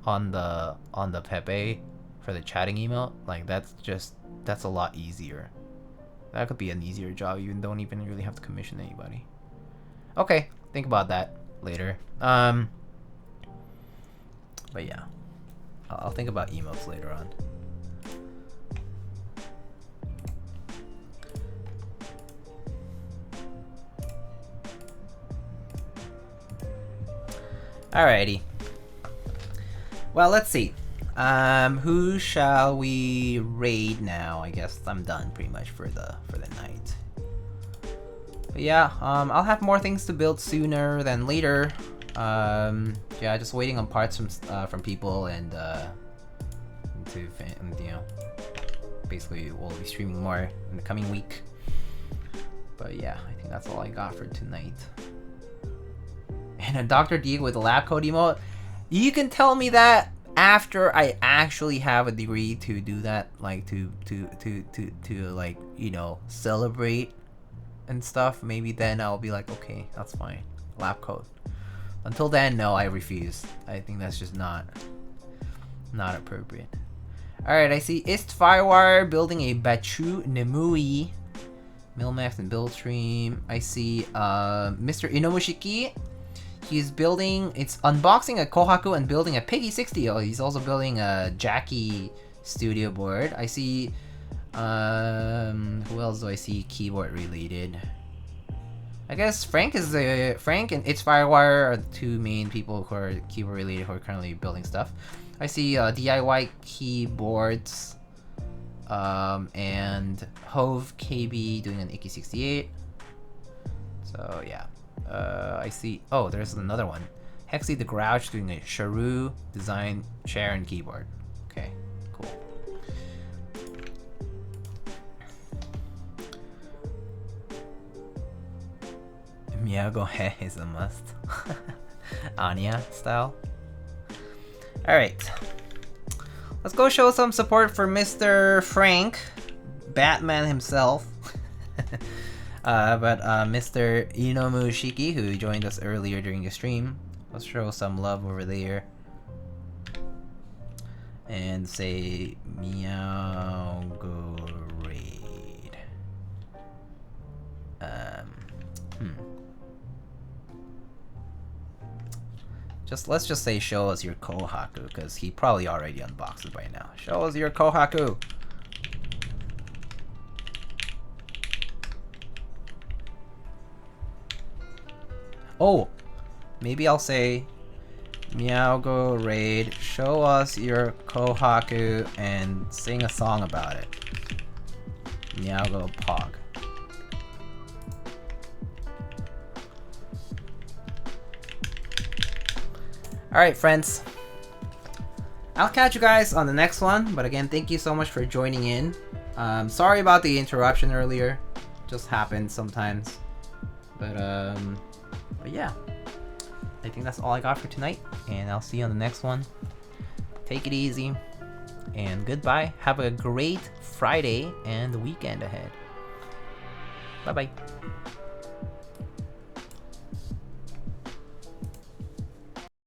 on the Pepe for the chatting email? Like that's a lot easier. That could be an easier job. You don't even really have to commission anybody. Okay, think about that later. But yeah, I'll think about emotes later on. Alrighty. Well, let's see. Who shall we raid now? I guess I'm done pretty much for the night. But yeah, I'll have more things to build sooner than later. Yeah, just waiting on parts from people and you know, basically we'll be streaming more in the coming week. But yeah, I think that's all I got for tonight. And a Dr. D with a lab coat emote. You can tell me that after I actually have a degree to do that, like to like, you know, celebrate and stuff. Maybe then I'll be like, okay, that's fine, lab coat. Until then, no, I refuse. I think that's just not appropriate. Alright, I see Ist Firewire building a Bachu Nemui Milmax and build stream. I see Mr. Inomushiki. He's building, it's unboxing a Kohaku and building a Piggy 60. Oh, he's also building a Jacky studio board. I see, who else do I see keyboard related? I guess Frank and It's Firewire are the two main people who are keyboard related who are currently building stuff. I see DIY keyboards, and Hove KB doing an Icky 68. So yeah. I see. Oh, there's another one. Hexy the Grouch doing a Sharu design chair and keyboard. Okay, cool. Miyago He is a must. Anya style. Alright. Let's go show some support for Mr. Frank, Batman himself. But Mr. Inomushiki, who joined us earlier during the stream, let's show some love over there. And say, meow, go raid. Let's just say show us your Kohaku, because he probably already unboxed it by now. Show us your Kohaku! Oh, maybe I'll say, meow go raid, show us your Kohaku and sing a song about it. Meow go pog. Alright friends, I'll catch you guys on the next one, but again, thank you so much for joining in. Sorry about the interruption earlier, just happens sometimes. But yeah, I think that's all I got for tonight, and I'll see you on the next one. Take it easy, and goodbye. Have a great Friday and the weekend ahead. Bye-bye.